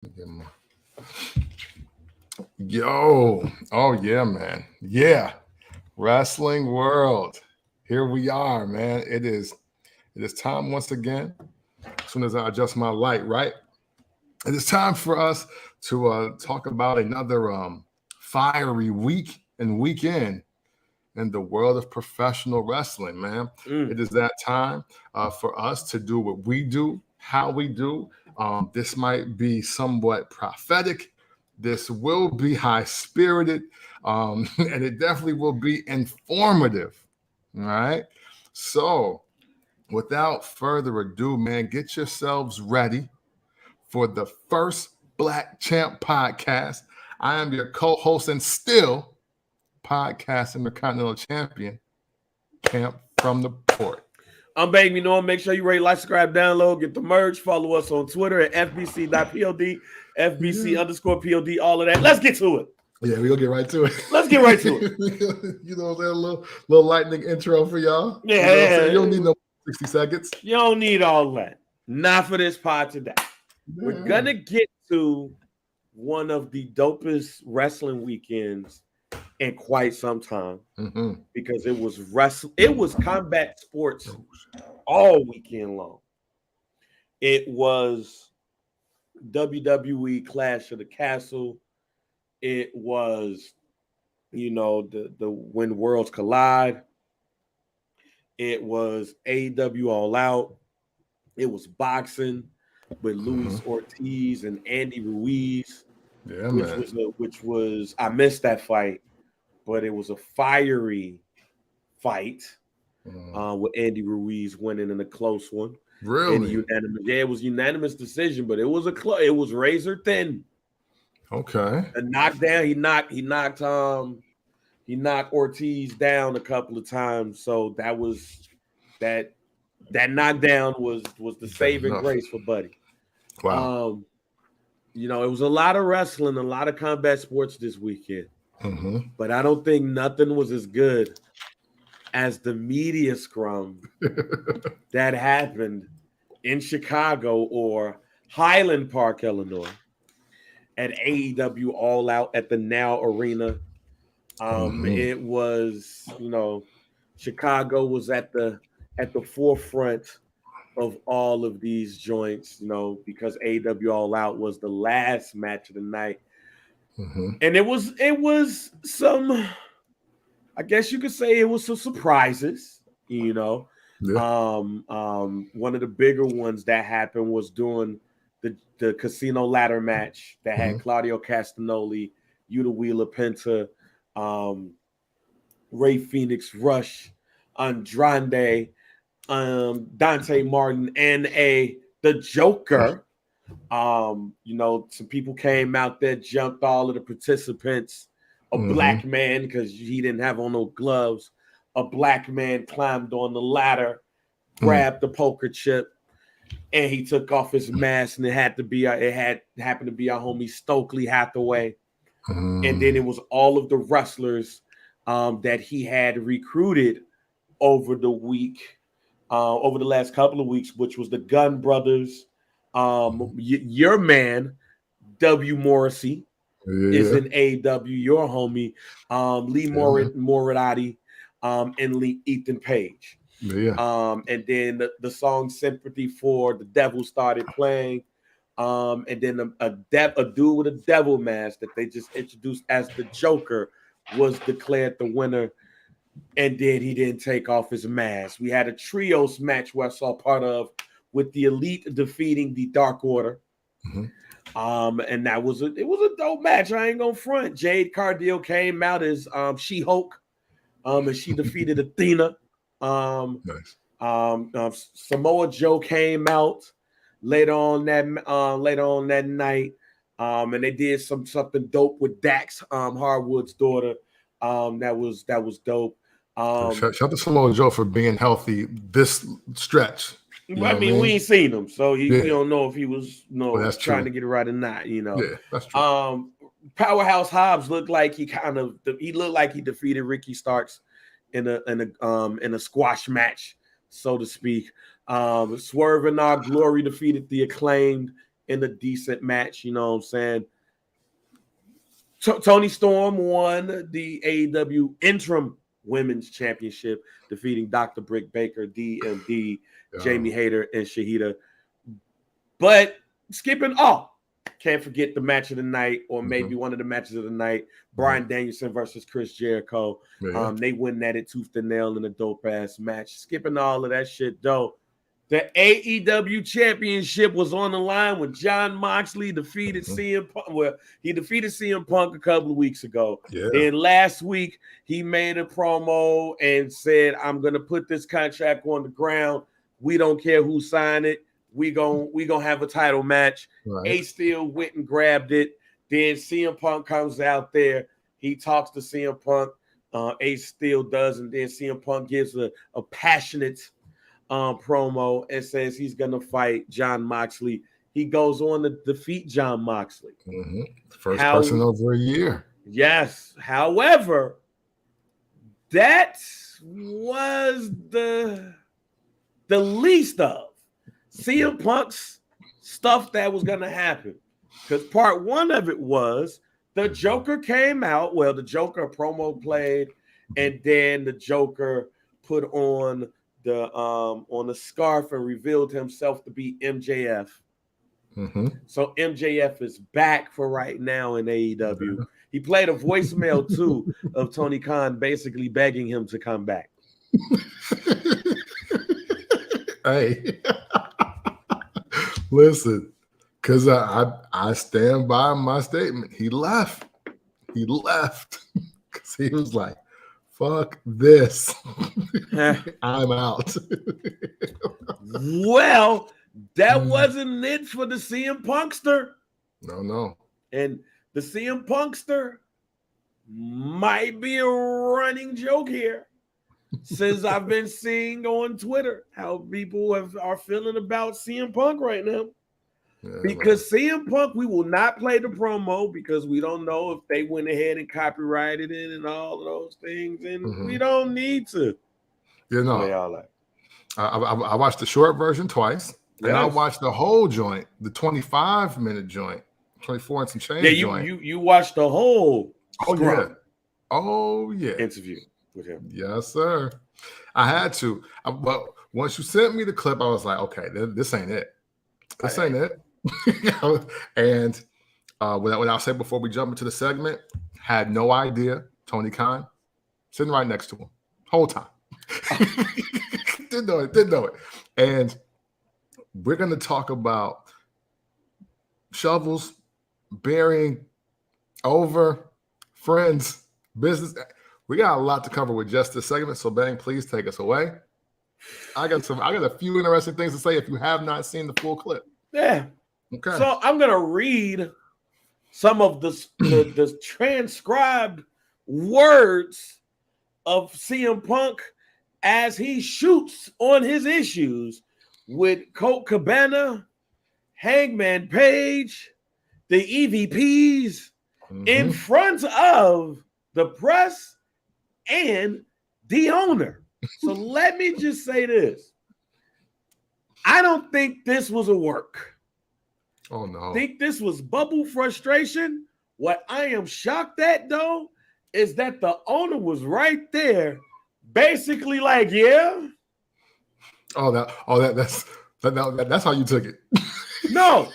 Get my- Yo, oh yeah, man. Yeah. Wrestling world. Here we are, man. It is time once again. As soon as I adjust my light, right? It is time for us to talk about another fiery week and weekend in the world of professional wrestling, man. Mm. It is that time for us to do what we do, how we do. This might be somewhat prophetic. This will be high spirited, and it definitely will be informative. All right. So, without further ado, man, get yourselves ready for the first Black Champ podcast. I am your co host and still podcast Intercontinental Champion, Camp from the Port. I'm Baby Norm. Make sure you rate, like, subscribe, download, get the merch. Follow us on Twitter at fbc.pod, fbc_pod, all of that. Let's get to it. Yeah, we'll get right to it. Let's get right to it. You know, that little lightning intro for y'all. Yeah. You know what I'm saying? You don't need no 60 seconds. You don't need all that. Not for this pod today. We're going to get to one of the dopest wrestling weekends in quite some time because it was combat sports all weekend long. It was WWE Clash of the Castle. It was, the When Worlds Collide. It was AEW All Out. It was boxing with Luis Ortiz and Andy Ruiz. Yeah, which was I missed that fight, but it was a fiery fight with Andy Ruiz winning in a close one. Really? It was unanimous decision, but it was razor thin. Okay. A knockdown. He knocked Ortiz down a couple of times, so that knockdown was the saving grace for Buddy. Wow. It was a lot of wrestling, a lot of combat sports this weekend. But I don't think nothing was as good as the media scrum that happened in Chicago or Highland Park, Illinois, at AEW All Out at the Now Arena. It was, Chicago was at the forefront of all of these joints, because AEW All Out was the last match of the night. And it was some, I guess you could say it was some surprises, Yeah. One of the bigger ones that happened was during the casino ladder match that had Claudio Castagnoli, Yuta Wheeler Penta, Ray Phoenix, Rush, Andrade, Dante Martin, and the Joker. Some people came out there, jumped all of the participants. A black man, because he didn't have on no gloves. A black man climbed on the ladder, grabbed the poker chip, and he took off his mask, and it happened to be our homie Stokely Hathaway. And then it was all of the wrestlers that he had recruited over the week, over the last couple of weeks, which was the Gunn brothers. Your man, W. Morrissey, is in AEW, your homie, Lee Moriarty, and Lee Ethan Page. Yeah. And then the song Sympathy for the Devil started playing. And then a dude with a devil mask that they just introduced as the Joker was declared the winner. And then he didn't take off his mask. We had a trios match where I saw part of with the Elite defeating the Dark Order. And it was a dope match. I ain't gonna front. Jade Cargill came out as She-Hulk, and she defeated Athena. Nice. Samoa Joe came out later on that night, and they did something dope with Dax, Harwood's daughter. That was dope. Shout out to Samoa Joe for being healthy this stretch. I mean, we ain't seen him, so we don't know if he was trying to get it right or not. Yeah, that's true. Powerhouse Hobbs looked like he defeated Ricky Starks in a squash match, so to speak. Swerve and Our Glory defeated the Acclaimed in a decent match. You know what I'm saying? Tony Storm won the AEW Interim Women's Championship, defeating Dr. Britt Baker, DMD, Jamie Hayter, and Shahida. But skipping can't forget the match of the night, or maybe one of the matches of the night, Bryan Danielson versus Chris Jericho. They win that at tooth and nail in a dope-ass match. Skipping all of that shit, though. The AEW Championship was on the line when Jon Moxley defeated CM Punk. Well, he defeated CM Punk a couple of weeks ago. Then last week, he made a promo and said, I'm going to put this contract on the ground. We don't care who signed it. We gonna have a title match. Ace Steel went and grabbed it. Then CM Punk comes out there. He talks to CM Punk. Ace Steel does, and then CM Punk gives a passionate promo and says he's gonna fight Jon Moxley. He goes on to defeat Jon Moxley. First person over a year. Yes. However, that was the least of CM Punk's stuff that was gonna happen. Because part one of it was the Joker came out. Well, the Joker promo played, and then the Joker put on the scarf and revealed himself to be MJF. So MJF is back for right now in AEW. He played a voicemail too of Tony Khan basically begging him to come back. Hey, listen, because I stand by my statement. He left because he was like, fuck this. I'm out. Well, that wasn't it for the CM Punkster. No. And the CM Punkster might be a running joke here, since I've been seeing on Twitter how people are feeling about CM Punk right now. Because CM Punk, we will not play the promo because we don't know if they went ahead and copyrighted it and all of those things, and we don't need to. Play all that. I watched the short version twice, and I watched the whole joint, the 25-minute joint, 24 and some change joint. You watched the whole interview with him. Yes, sir. I had to. But once you sent me the clip, I was like, okay, this ain't it. This ain't it. And what I'll say before we jump into the segment, had no idea Tony Khan sitting right next to him whole time. Didn't know it. And we're going to talk about shovels, burying, over, friends, business. We got a lot to cover with just this segment, so Bang, please take us away. I got a few interesting things to say if you have not seen the full clip. Yeah. Okay. So I'm gonna read some of the transcribed words of CM Punk as he shoots on his issues with Colt Cabana, Hangman Page, the EVPs, in front of the press and the owner. So let me just say this. I don't think this was a work. Oh, no. I think this was bubble frustration. What I am shocked at, though, is that the owner was right there, basically like, yeah. That's how you took it. No,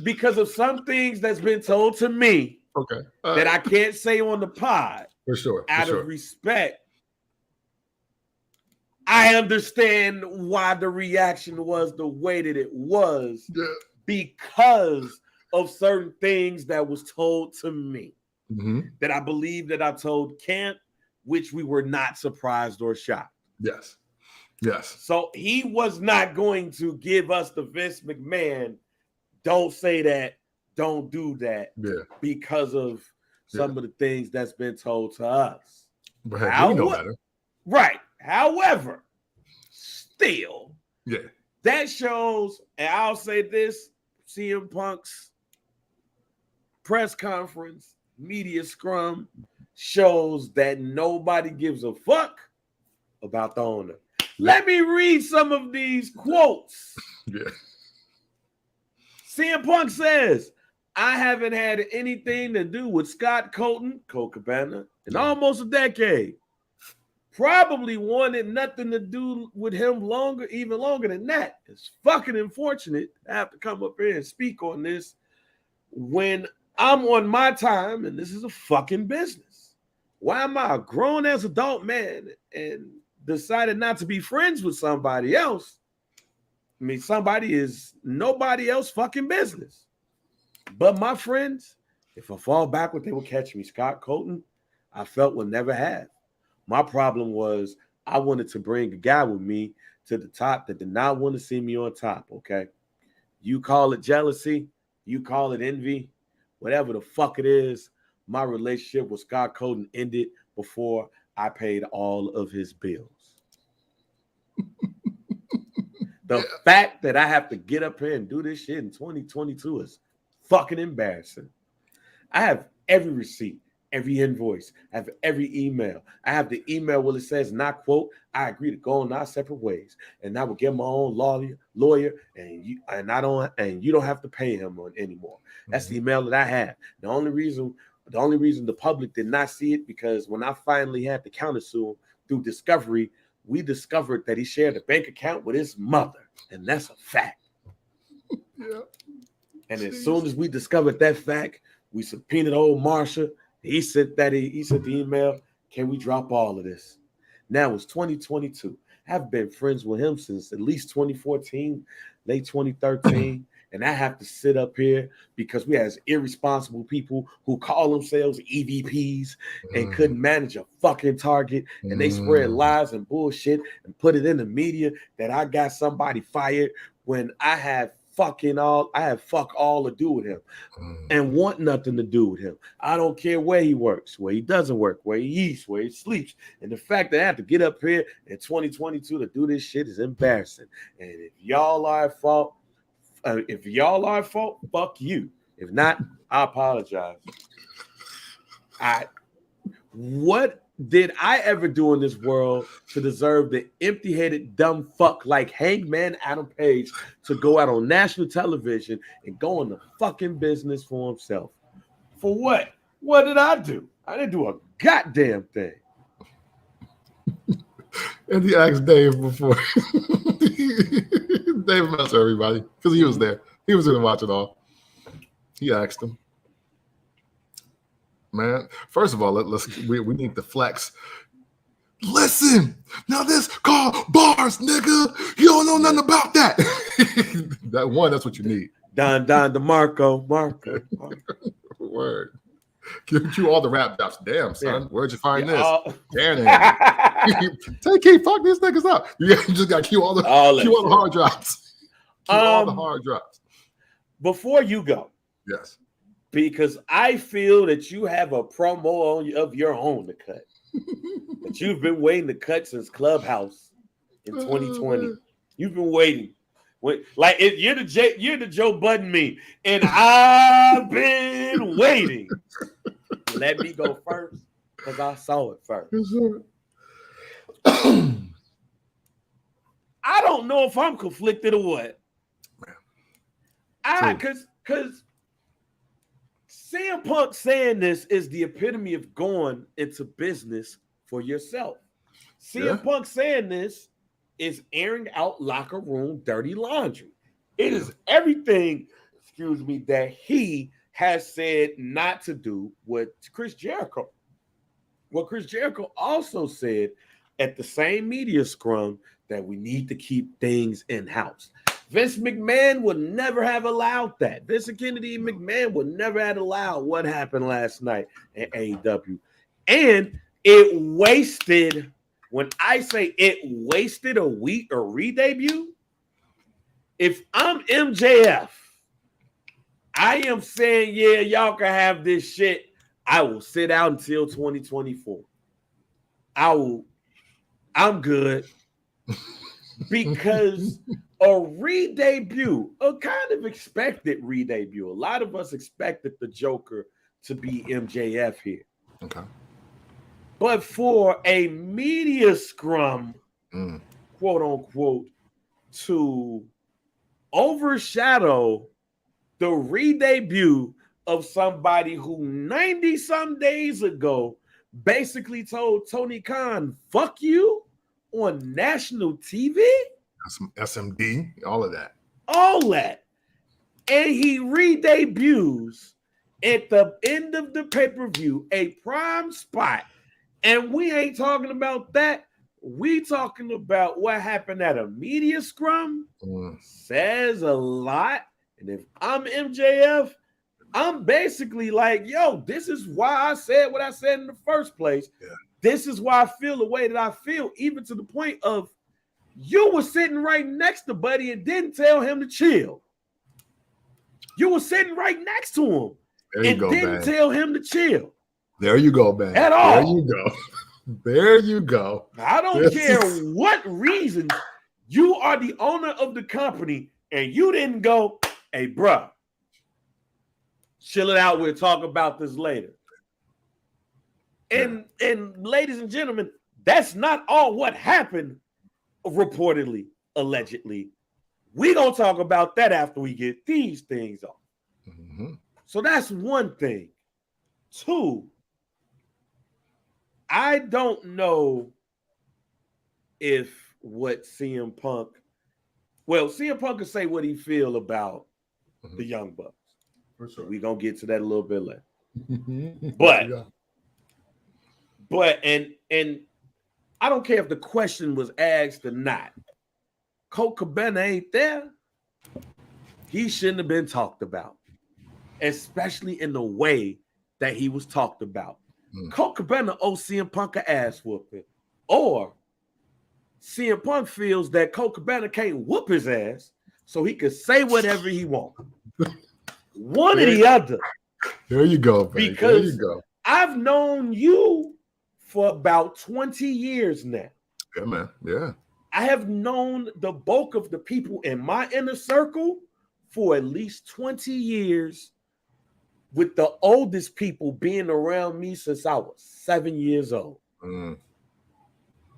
because of some things that's been told to me, okay, that I can't say on the pod. For sure. Out of respect. I understand why the reaction was the way that it was because of certain things that was told to me that I believe that I told Camp, which we were not surprised or shocked. Yes. So he was not going to give us the Vince McMahon, don't say that, don't do that, because of some of the things that's been told to us. But we know better. Right. However, still, that shows, and I'll say this, CM Punk's press conference, media scrum, shows that nobody gives a fuck about the owner. Let me read some of these quotes. CM Punk says, I haven't had anything to do with Scott Colton, Colt Cabana, in almost a decade. Probably wanted nothing to do with him even longer than that. It's fucking unfortunate to have to come up here and speak on this when I'm on my time and this is a fucking business. Why am I a grown-ass adult man and decided not to be friends with somebody else? I mean, somebody is nobody else fucking business. But my friends, if I fall backward, they will catch me. Scott Colton, I felt would never have. My problem was I wanted to bring a guy with me to the top that did not want to see me on top, okay? You call it jealousy, you call it envy, whatever the fuck it is, my relationship with Scott Colton ended before I paid all of his bills. The fact that I have to get up here and do this shit in 2022 is fucking embarrassing. I have every receipt, every invoice, I have every email. I have the email where it says, and I quote, I agree to go on our separate ways. And I will get my own lawyer, and you don't have to pay him on anymore. That's the email that I have. The only reason the public did not see it, because when I finally had to countersue him through discovery, we discovered that he shared a bank account with his mother, and that's a fact. Yeah. And as soon as we discovered that fact, we subpoenaed old Marsha. He sent the email. Can we drop all of this? Now it's 2022. I've been friends with him since at least 2014, late 2013. And I have to sit up here because we have irresponsible people who call themselves EVPs and couldn't manage a fucking target. And they spread lies and bullshit and put it in the media that I got somebody fired when I have fuck all to do with him and want nothing to do with him. I don't care where he works, where he doesn't work, where he eats, where he sleeps. And the fact that I have to get up here in 2022 to do this shit is embarrassing. And if y'all are at fault, fuck you. If not, I apologize. What did I ever do in this world to deserve the empty-headed dumb fuck like Hangman Adam Page to go out on national television and go into fucking business for himself? For what? What did I do? I didn't do a goddamn thing. And he asked Dave before. Dave messed with everybody because he was there. He was going to watch it all. He asked him. Man, first of all, we need to flex. Listen, now this called bars, nigga. You don't know nothing about that. That's what you need. Don DeMarco, Marco. Word. Give you all the rap drops. Damn, son. Yeah. Where'd you find this? Damn. TK, fuck these niggas up. You just got to cue all the hard drops. All the hard drops. Before you go. Yes. Because I feel that you have a promo of your own to cut. That you've been waiting to cut since Clubhouse in 2020. You've been waiting. You're the Joe Budden meme, and I've been waiting. Let me go first because I saw it first. I don't know if I'm conflicted or what. Because CM Punk saying this is the epitome of going into business for yourself. CM Punk saying this is airing out locker room dirty laundry. It is everything, that he has said not to do with Chris Jericho. What Chris Jericho also said at the same media scrum that we need to keep things in-house. Vince McMahon would never have allowed that. Vince Kennedy McMahon would never have allowed what happened last night at AEW. And it wasted, when I say it wasted a week or re-debut, if I'm MJF, I am saying, yeah, y'all can have this shit. I will sit out until 2024. I'm good. Because a re-debut, a kind of expected re-debut. A lot of us expected the Joker to be MJF here. Okay. But for a media scrum, quote unquote, to overshadow the re-debut of somebody who 90-some days ago basically told Tony Khan, fuck you, on national TV? SMD, all of that. All that. And he re-debuts at the end of the pay-per-view, a prime spot. And we ain't talking about that. We talking about what happened at a media scrum. Says a lot. And if I'm MJF, I'm basically like, yo, this is why I said what I said in the first place. Yeah. This is why I feel the way that I feel, even to the point of you were sitting right next to Buddy and didn't tell him to chill. You were sitting right next to him and didn't tell him to chill. There you go, man. At all. There you go. There you go. I don't care what reason you are the owner of the company and you didn't go, hey, bruh, chill it out. We'll talk about this later. And ladies and gentlemen, that's not all what happened, reportedly, allegedly. We're going to talk about that after we get these things off. Mm-hmm. So that's one thing. Two, I don't know if what CM Punk, well, CM Punk can say what he feel about the Young Bucks. For sure. We're going to get to that a little bit later. But and I don't care if the question was asked or not. Colt Cabana ain't there. He shouldn't have been talked about, especially in the way that he was talked about. Colt Cabana owes CM Punk an ass whooping, or CM Punk feels that Colt Cabana can't whoop his ass, so he can say whatever he wants. One or the other. There you go, baby. Because there you go. I've known you for about 20 years now. Yeah, man. Yeah. I have known the bulk of the people in my inner circle for at least 20 years, with the oldest people being around me since I was 7 years old.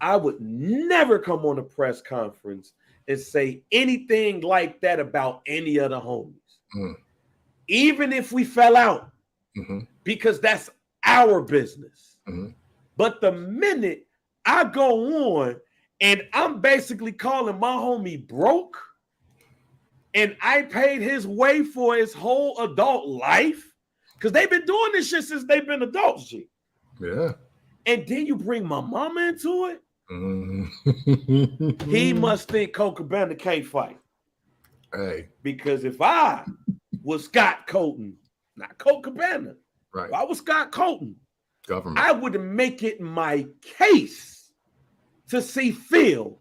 I would never come on a press conference and say anything like that about any of the homies. Even if we fell out, because that's our business. But the minute I go on and I'm basically calling my homie broke, and I paid his way for his whole adult life, because they've been doing this shit since they've been adults, G. Yeah. And then you bring my mama into it. He must think Colt Cabana can't fight. Hey. Because if I was Scott Colton, not Colt Cabana, right? If I was Scott Colton, government, I would make it my case to see Phil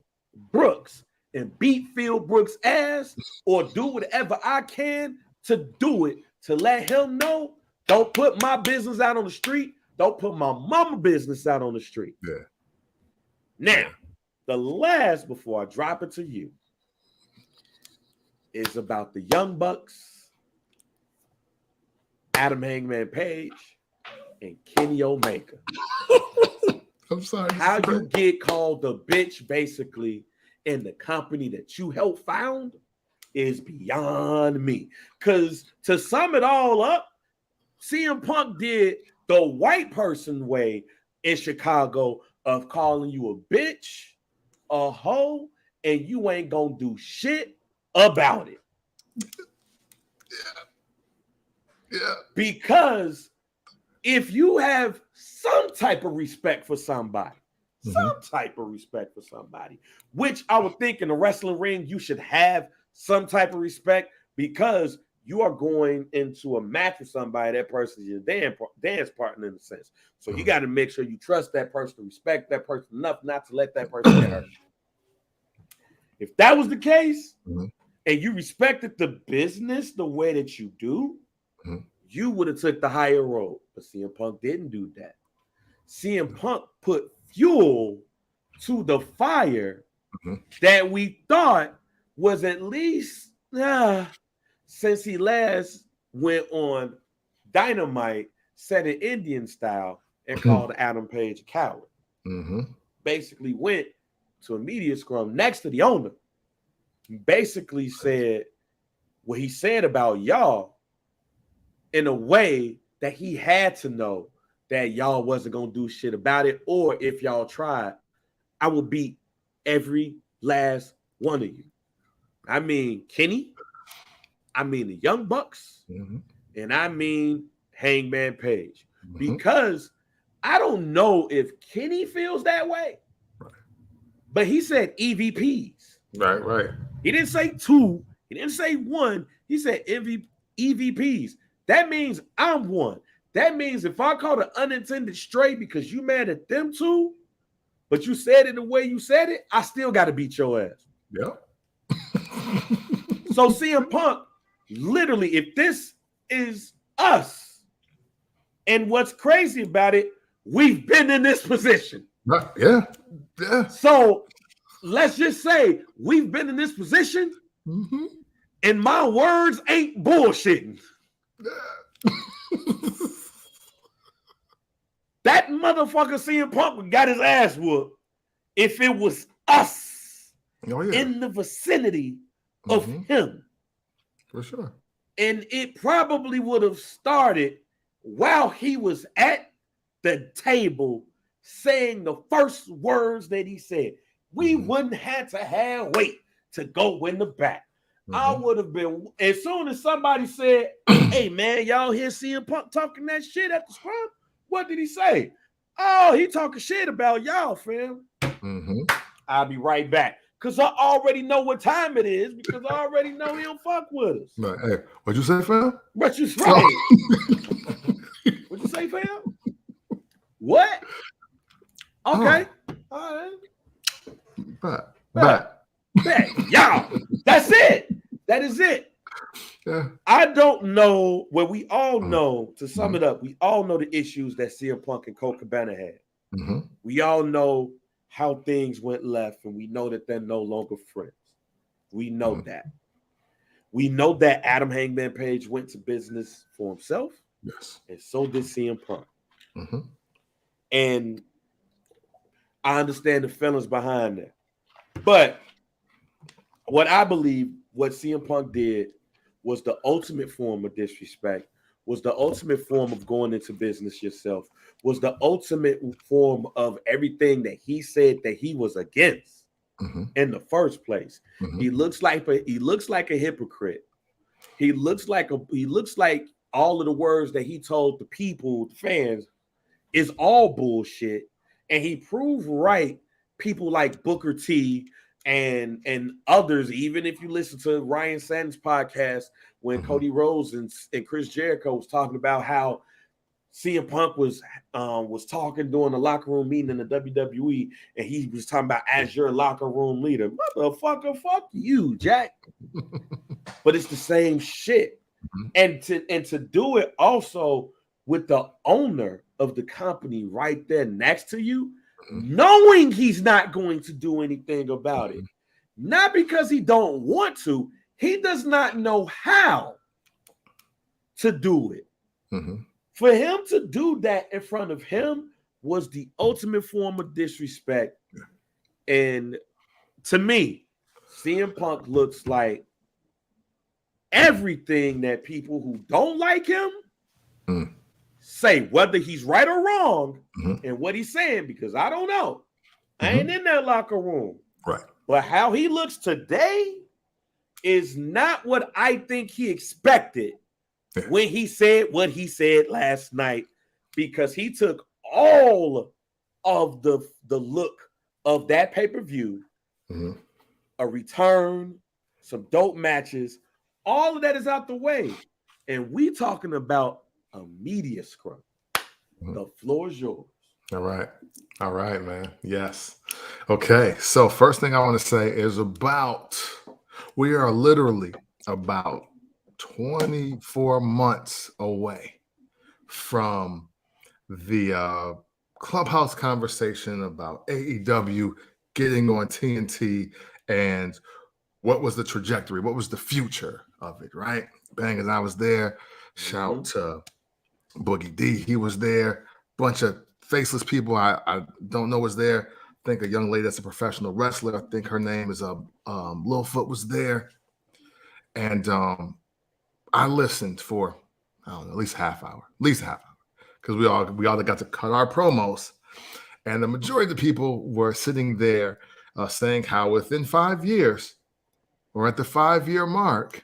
Brooks and beat Phil Brooks' ass, or do whatever I can to do it, to let him know, don't put my business out on the street. Don't put my mama business out on the street. Yeah. Now, the last, before I drop it to you, is about the Young Bucks, Adam Hangman Page, and Kenny Omega. I'm sorry. How you get called the bitch, basically, in the company that you helped found is beyond me. Because to sum it all up, CM Punk did the white person way in Chicago of calling you a bitch, a hoe, and you ain't gonna do shit about it. Yeah. Because if you have some type of respect for somebody, which I would think in the wrestling ring, you should have some type of respect, because you are going into a match with somebody, that person is your dance partner in a sense. So you got to make sure you trust that person, respect that person enough not to let that person get hurt. If that was the case, and you respected the business the way that you do, you would have took the higher road. But CM Punk didn't do that. CM Punk put fuel to the fire that we thought was at least since he last went on Dynamite, said it Indian style, and called Adam Page a coward. Basically went to a media scrum next to the owner. Basically said, what he said about y'all in a way that he had to know that y'all wasn't going to do shit about it, or if y'all tried, I will beat every last one of you. I mean Kenny, I mean the Young Bucks, and I mean Hangman Page. Because I don't know if Kenny feels that way, but he said EVPs. Right. He didn't say 2. He didn't say 1. He said EVPs. That means I'm 1. That means if I caught an unintended stray because you mad at them 2, but you said it the way you said it, I still got to beat your ass. Yep. So CM Punk, literally, if this is us, and what's crazy about it, we've been in this position. Right. Yeah. So let's just say we've been in this position, and my words ain't bullshitting. That motherfucker CM Punk got his ass whooped if it was us in the vicinity of him. For sure. And it probably would have started while he was at the table saying the first words that he said. We wouldn't have to wait to go in the back. I would have been, as soon as somebody said, hey man, y'all hear CM Punk talking that shit at the scrum? What did he say? Oh, he talking shit about y'all, fam. I'll be right back. Because I already know what time it is, because I already know he don't fuck with us. Right. Hey, what'd you say, fam? What you say? What'd you say, fam? What? Okay. All right. Bet. Y'all. That's it. That is it. Yeah. I don't know where we all know, to sum it up, we all know the issues that CM Punk and Colt Cabana had. We all know how things went left, and we know that they're no longer friends. We know that. We know that Adam Hangman Page went to business for himself. Yes. And so did CM Punk. And I understand the feelings behind that. But what I believe what CM Punk did was the ultimate form of disrespect, was the ultimate form of going into business yourself, was the ultimate form of everything that he said that he was against in the first place. He looks like a hypocrite. He looks like all of the words that he told the people, the fans, is all bullshit. And he proved right people like Booker T and others, even if you listen to Ryan Satin's podcast when Cody Rhodes and Chris Jericho was talking about how CM Punk was talking during the locker room meeting in the WWE, and he was talking about as your locker room leader. Motherfucker, fuck you, Jack. But it's the same shit. And to do it also with the owner of the company right there next to you, knowing he's not going to do anything about it. Not because he don't want to, he does not know how to do it. For him to do that in front of him was the ultimate form of disrespect. And to me, CM Punk looks like everything that people who don't like him say, whether he's right or wrong in what he's saying, because I don't know. I ain't in that locker room. Right. But how he looks today is not what I think he expected when he said what he said last night, because he took all of the look of that pay-per-view, a return, some dope matches, all of that is out the way. And we talking about a media scrum. The floor is yours. All right, man. Yes. Okay. So first thing I want to say is we are literally about 24 months away from the Clubhouse conversation about AEW getting on TNT and what was the trajectory, what was the future of it, right? Bang, as I was there, shout to Boogie D, he was there. Bunch of faceless people I don't know was there. I think a young lady that's a professional wrestler. I think her name is Littlefoot was there. And I listened for, I don't know, at least a half hour, because we all got to cut our promos. And the majority of the people were sitting there saying how within 5 years, or at the 5-year mark,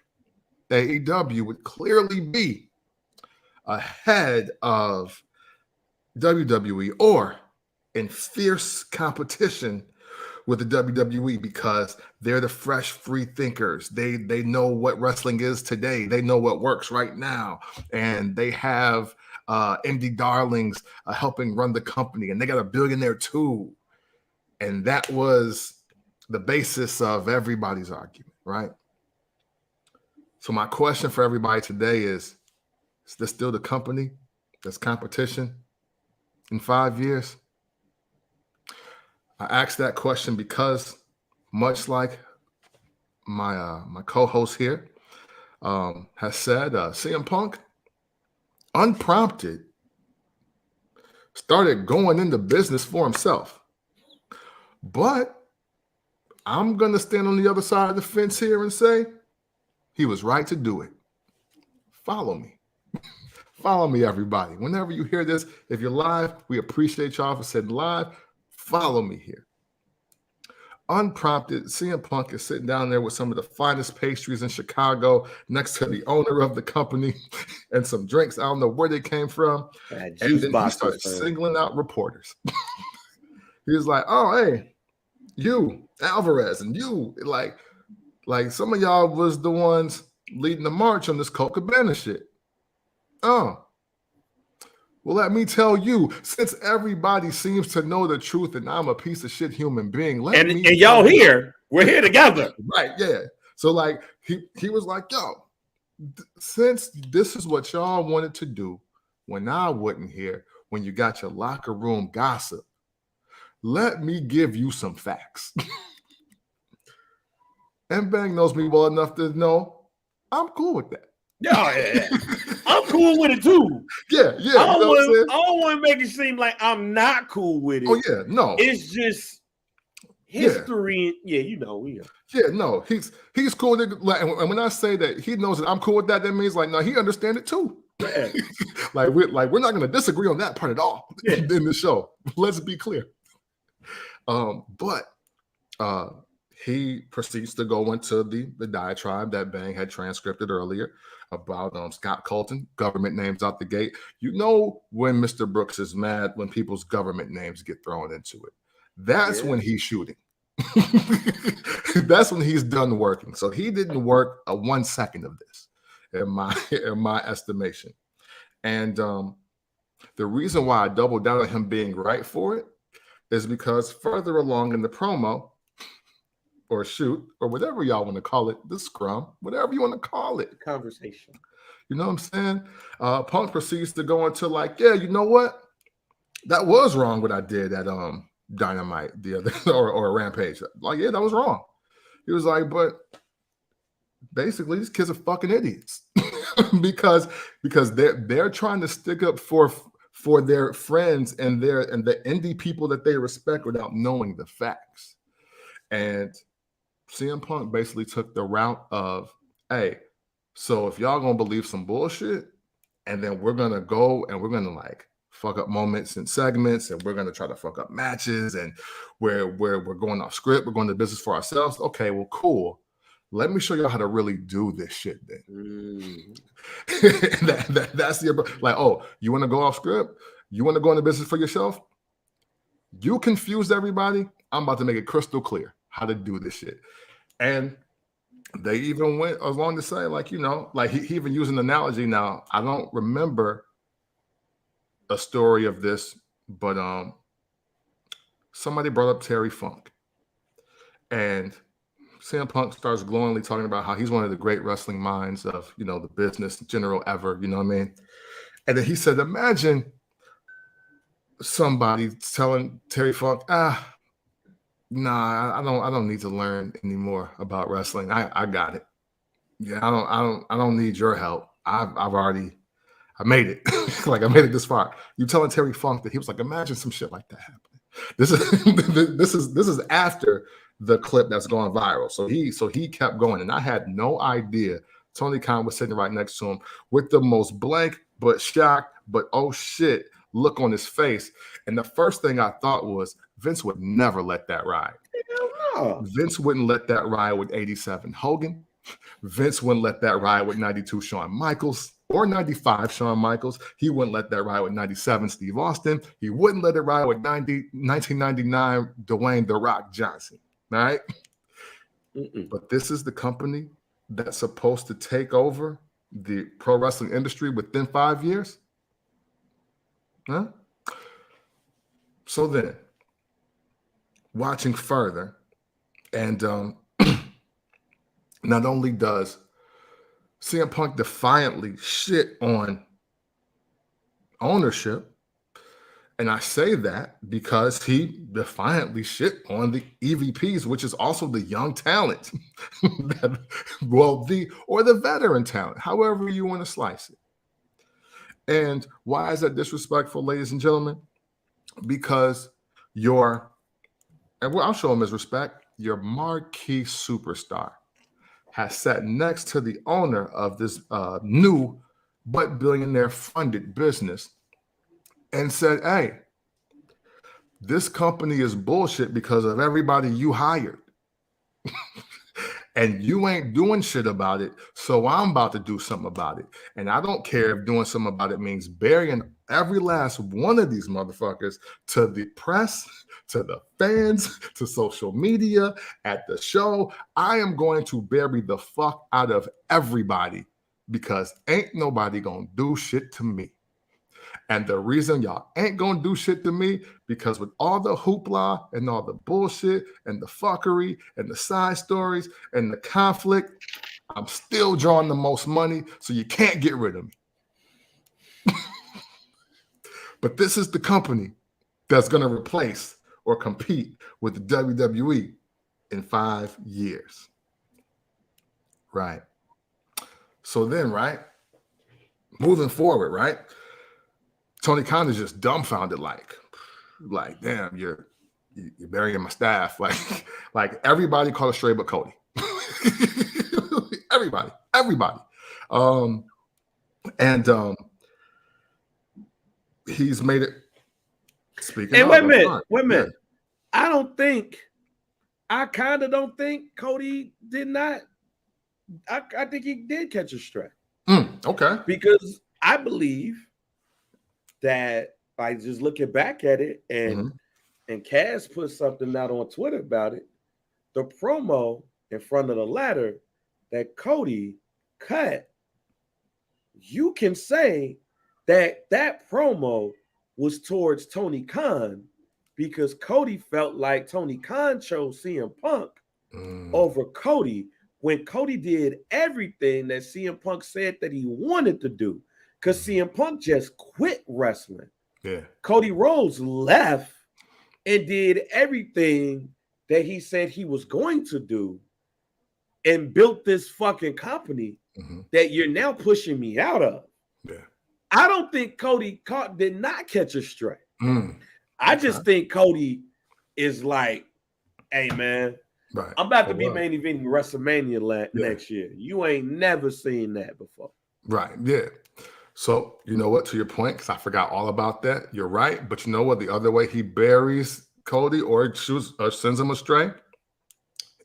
AEW would clearly be ahead of WWE or in fierce competition with the WWE, because they're the fresh free thinkers. They know what wrestling is today. They know what works right now. And they have indie darlings helping run the company, and they got a billionaire too. And that was the basis of everybody's argument, right? So my question for everybody today is this still the company that's competition in 5 years? I asked that question because, much like my co-host here has said, CM Punk, unprompted, started going into business for himself. But I'm going to stand on the other side of the fence here and say he was right to do it. Follow me. Follow me, everybody. Whenever you hear this, if you're live, we appreciate y'all for sitting live. Follow me here. Unprompted, CM Punk is sitting down there with some of the finest pastries in Chicago next to the owner of the company and some drinks. I don't know where they came from. And then he started singling out reporters. He was like, oh, hey, you, Alvarez, and you, like some of y'all was the ones leading the march on this Colt Cabana shit. Oh. Well, let me tell you, since everybody seems to know the truth and I'm a piece of shit human being, and y'all here, we're here together. Right, yeah. So like he was like, yo, since this is what y'all wanted to do when I wasn't here, when you got your locker room gossip, let me give you some facts. And Bang knows me well enough to know I'm cool with that. Yeah. I'm cool with it too. Yeah. I don't want to make it seem like I'm not cool with it. Oh yeah, no. It's just history. Yeah, you know. Yeah, no. He's cool with it. And when I say that he knows that I'm cool with that, that means like no, he understands it too. Yeah. we're not going to disagree on that part at all in the show. Let's be clear. But he proceeds to go into the diatribe that Bang had transcribed earlier about Scott Colton, government names out the gate. You know when Mr. Brooks is mad when people's government names get thrown into it. That's when he's shooting. That's when he's done working. So he didn't work a 1 second of this, in my estimation. And the reason why I doubled down on him being right for it is because further along in the promo, or shoot, or whatever y'all want to call it, the scrum, whatever you want to call it. Conversation. You know what I'm saying? Punk proceeds to go into like, yeah, you know what? That was wrong what I did at Dynamite the other or Rampage. Like, yeah, that was wrong. He was like, but basically these kids are fucking idiots. because they're trying to stick up for their friends and the indie people that they respect without knowing the facts. And CM Punk basically took the route of, hey, so if y'all gonna believe some bullshit, and then we're gonna go and we're gonna like fuck up moments and segments, and we're gonna try to fuck up matches, and we're going off script, we're going to business for ourselves. Okay, well, cool. Let me show y'all how to really do this shit then. That's the like, oh, you want to go off script? You want to go into business for yourself? You confused everybody. I'm about to make it crystal clear how to do this shit. And they even went along to say, like, you know, like he even used an analogy. Now, I don't remember a story of this, but somebody brought up Terry Funk. And CM Punk starts glowingly talking about how he's one of the great wrestling minds of, you know, the business in general ever, you know what I mean? And then he said, imagine somebody telling Terry Funk, nah, I don't need to learn anymore about wrestling. I got it. Yeah, I don't need your help. I made it. Like I made it this far. You telling Terry Funk that he was like, imagine some shit like that happening. This is after the clip that's going viral. So he kept going, and I had no idea Tony Khan was sitting right next to him with the most blank but shocked but oh shit look on his face. And the first thing I thought was Vince would never let that ride. No. Vince wouldn't let that ride with 87 Hogan. Vince wouldn't let that ride with 92 Shawn Michaels or 95 Shawn Michaels. He wouldn't let that ride with 97 Steve Austin. He wouldn't let it ride with 1999 Dwayne The Rock Johnson. All right? But this is the company that's supposed to take over the pro wrestling industry within 5 years? Huh? So then, watching further, and not only does CM Punk defiantly shit on ownership, and I say that because he defiantly shit on the EVPs, which is also the young talent, the veteran talent, however you want to slice it. And why is that disrespectful, ladies and gentlemen? Because I'll show him his respect, your marquee superstar has sat next to the owner of this new but billionaire-funded business and said, hey, this company is bullshit because of everybody you hired. And you ain't doing shit about it, so I'm about to do something about it. And I don't care if doing something about it means burying every last one of these motherfuckers to the press, to the fans, to social media, at the show. I am going to bury the fuck out of everybody because ain't nobody gonna do shit to me. And the reason y'all ain't gonna do shit to me, because with all the hoopla and all the bullshit and the fuckery and the side stories and the conflict, I'm still drawing the most money, so you can't get rid of me. But this is the company that's gonna replace or compete with the WWE in 5 years. Right. So then, right, moving forward, right, Tony Khan is just dumbfounded, like, damn, you're burying my staff. Like everybody called it straight but Cody. everybody. He's made it. Speaking and of, wait a minute. Yeah. I kind of don't think Cody did not. I think he did catch a strike. Okay. Because I believe that by just looking back at it, and Cass put something out on Twitter about it, the promo in front of the ladder that Cody cut, you can say that promo was towards Tony Khan because Cody felt like Tony Khan chose CM Punk over Cody when Cody did everything that CM Punk said that he wanted to do. Because CM Punk just quit wrestling. Yeah. Cody Rhodes left and did everything that he said he was going to do and built this fucking company that you're now pushing me out of. Yeah. I don't think Cody did not catch a strike. I just think Cody is like, hey, man, right. I'm about to be main eventing WrestleMania next year. You ain't never seen that before. Right. Yeah. So, you know what, to your point, because I forgot all about that. You're right. But you know what? The other way he buries Cody or sends him astray,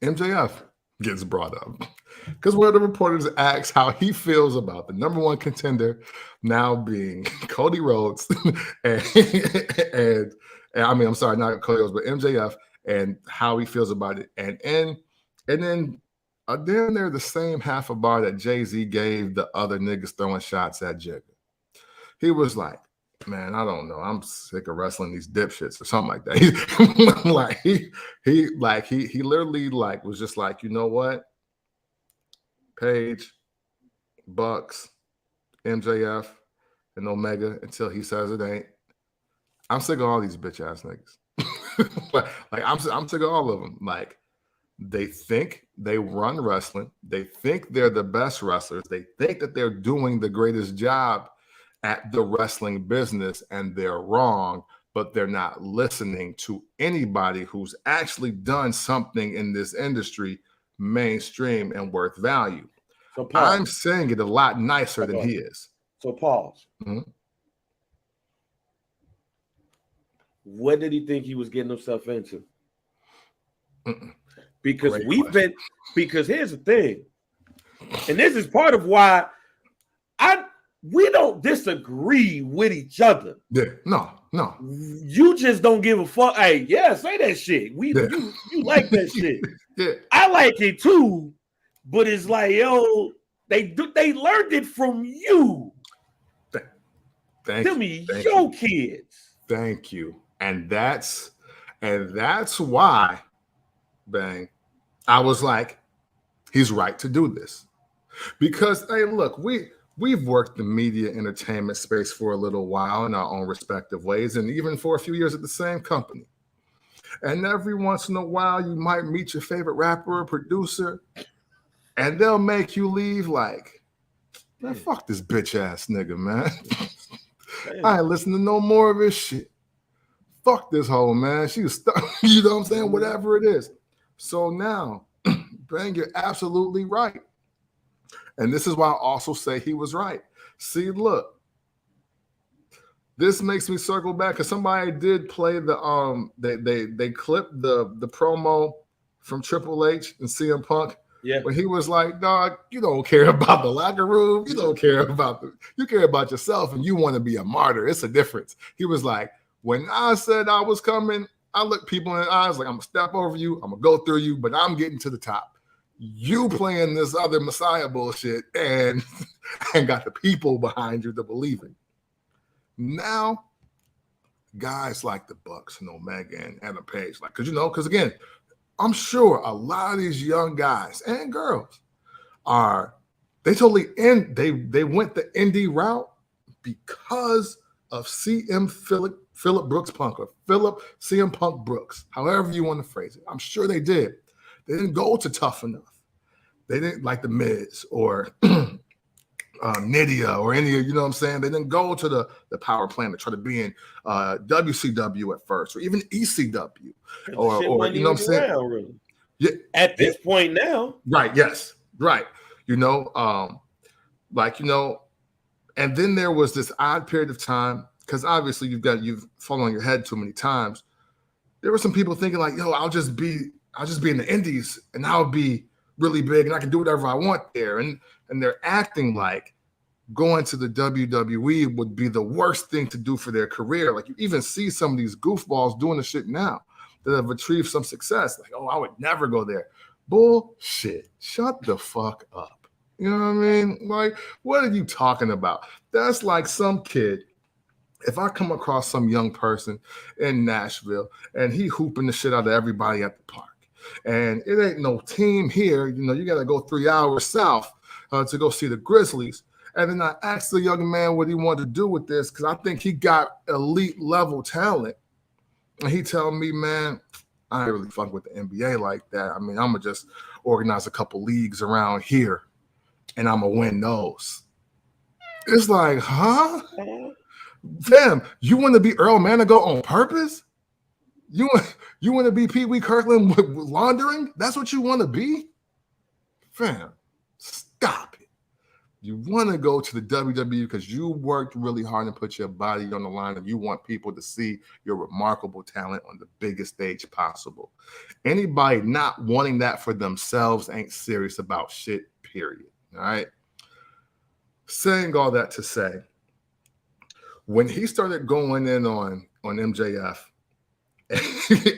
MJF gets brought up. Because one of the reporters asks how he feels about the number one contender now being Cody Rhodes and I mean, I'm sorry, not Cody Rhodes, but MJF, and how he feels about it. And then down there, the same half a bar that Jay-Z gave the other niggas throwing shots at Jigga. He was like, man, I don't know. I'm sick of wrestling these dipshits or something like that. He literally like was just like, you know what? Page, Bucks, MJF, and Omega until he says it ain't. I'm sick of all these bitch ass niggas. I'm sick of all of them. Like, they think they run wrestling. They think they're the best wrestlers. They think that they're doing the greatest job at the wrestling business, and they're wrong but they're not listening to anybody who's actually done something in this industry mainstream and worth value. So I'm saying it a lot nicer than he is. So pause. Mm-hmm. What did he think he was getting himself into? Because Great because here's the thing, and this is part of why we don't disagree with each other. Yeah, no. You just don't give a fuck. Hey, yeah, say that shit. You like that shit. Yeah. I like it too, but it's like, yo, they learned it from you. Thank you. Kids. Thank you. And that's why, Bang, I was like, he's right to do this. Because, hey, look, we've worked the media entertainment space for a little while in our own respective ways, and even for a few years at the same company. And every once in a while, you might meet your favorite rapper or producer, and they'll make you leave like, man, fuck this bitch ass nigga, man. I ain't listening to no more of his shit. Fuck this hoe, man. She was stuck, you know what I'm saying? Whatever it is. So now, Bang, you're absolutely right. And this is why I also say he was right. See, look, this makes me circle back because somebody did play the they clipped the promo from Triple H and CM Punk. Yeah. When he was like, dog, you don't care about the locker room. You don't care about you care about yourself and you want to be a martyr. It's a difference. He was like, when I said I was coming, I looked people in the eyes like, I'm going to step over you. I'm going to go through you, but I'm getting to the top. You playing this other Messiah bullshit and got the people behind you to believe it. Now, guys like the Bucks and Omega and Adam Page, like, because again, I'm sure a lot of these young guys and girls they went the indie route because of Phillip Brooks Punk or CM Punk Brooks, however you want to phrase it. I'm sure they did. They didn't go to Tough Enough. They didn't like the Miz or Nydia or any, you know what I'm saying? They didn't go to the power plant to try to be in WCW at first or even ECW or you know what I'm saying? Really. Yeah. At this point now. Right. Yes. Right. And then there was this odd period of time because obviously you've fallen on your head too many times. There were some people thinking like, yo, I'll just be in the indies and I'll be really big and I can do whatever I want there. And they're acting like going to the WWE would be the worst thing to do for their career. Like you even see some of these goofballs doing the shit now that have achieved some success. Like, oh, I would never go there. Bullshit. Shut the fuck up. You know what I mean? Like, what are you talking about? That's like some kid. If I come across some young person in Nashville and he hooping the shit out of everybody at the park, and it ain't no team here, you got to go 3 hours south to go see the Grizzlies. And then I asked the young man what he wanted to do with this because I think he got elite level talent. And he tell me, man, I ain't really fucking with the NBA like that. I mean, I'm going to just organize a couple leagues around here and I'm going to win those. It's like, huh? Damn, you want to be Earl Manigault on purpose? You want to be Pee Wee Kirkland with laundering? That's what you want to be? Fam, stop it. You want to go to the WWE because you worked really hard and put your body on the line and you want people to see your remarkable talent on the biggest stage possible. Anybody not wanting that for themselves ain't serious about shit, period. All right? Saying all that to say, when he started going in on MJF,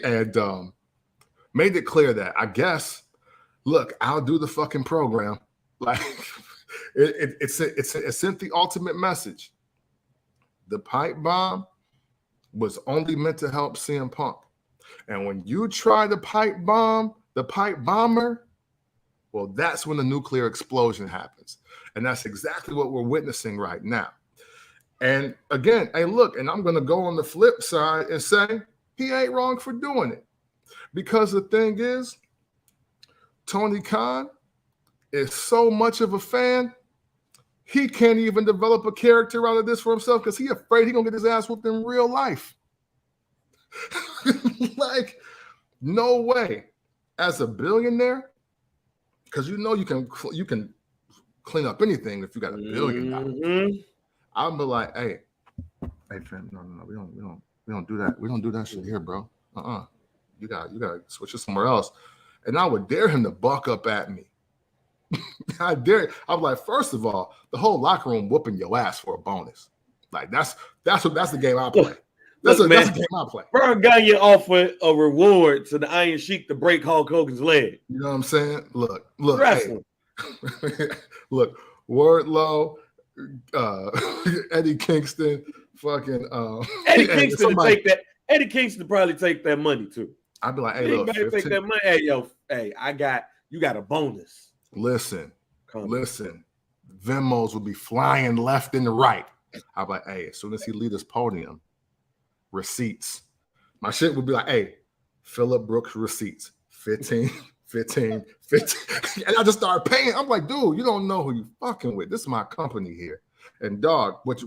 and made it clear that I guess, look, I'll do the fucking program. Like it sent the ultimate message. The pipe bomb was only meant to help CM Punk. And when you try the pipe bomber, well, that's when the nuclear explosion happens. And that's exactly what we're witnessing right now. And again, hey, look, and I'm going to go on the flip side and say, he ain't wrong for doing it. Because the thing is, Tony Khan is so much of a fan, he can't even develop a character out of this for himself because he's afraid he's going to get his ass whooped in real life. Like, no way. As a billionaire, because you can clean up anything if you got $1 billion. I'll be like, hey, fam, no, we don't do that. We don't do that shit here, bro. You gotta switch it somewhere else. And I would dare him to buck up at me. I dare. I'm like, first of all, the whole locker room whooping your ass for a bonus. Like that's the game I play. That's the game I play. Brian Gagne offered a reward to the Iron Sheik to break Hulk Hogan's leg. You know what I'm saying? Look, wrestling. Hey, look, Wardlow, Eddie Kingston, fucking Eddie Kingston to take that. Eddie Kingston probably take that money too. I'd be like, hey, look, take that money. Hey, you got a bonus. Listen. Venmos will be flying left and right. I'd be like, hey, as soon as he leaves this podium, receipts. My shit would be like, hey, Phillip Brooks receipts, 15. And I just started paying. I'm like, dude, you don't know who you fucking with. This is my company here. And dog, what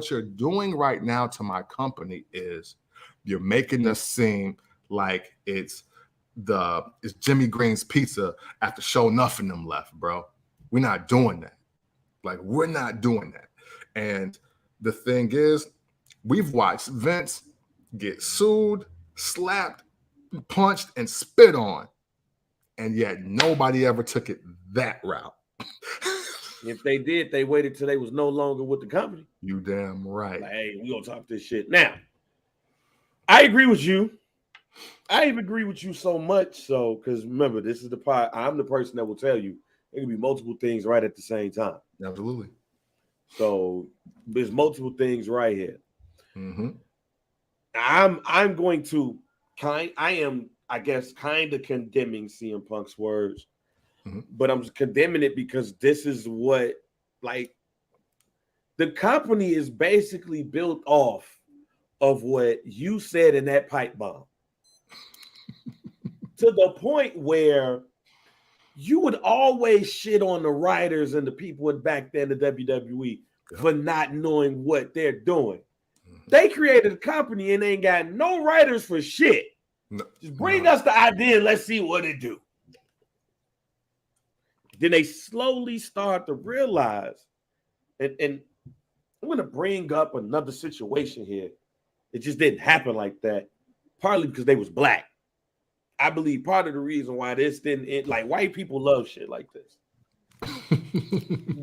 you're doing right now to my company is you're making us seem like it's Jimmy Green's pizza after Show Nothing them left, bro. We're not doing that. Like, we're not doing that. And the thing is, we've watched Vince get sued, slapped, punched, and spit on. And yet nobody ever took it that route. If they did, they waited till they was no longer with the company. You damn right. Like, hey, we gonna talk this shit. Now, I agree with you. I even agree with you so much so, because remember, this is the part. I'm the person that will tell you there can be multiple things right at the same time. Absolutely. So there's multiple things right here. Mm-hmm. I'm going to I guess kind of condemning CM Punk's words, but I'm condemning it because this is what, like, the company is basically built off of what you said in that pipe bomb. To the point where you would always shit on the writers and the people back then, the WWE, for not knowing what they're doing. They created a company and they ain't got no writers for shit. No, just bring us the idea and let's see what it do. Then they slowly start to realize, and I'm going to bring up another situation here. It just didn't happen like that, partly because they was black. I believe part of the reason why this didn't end, like, white people love shit like this.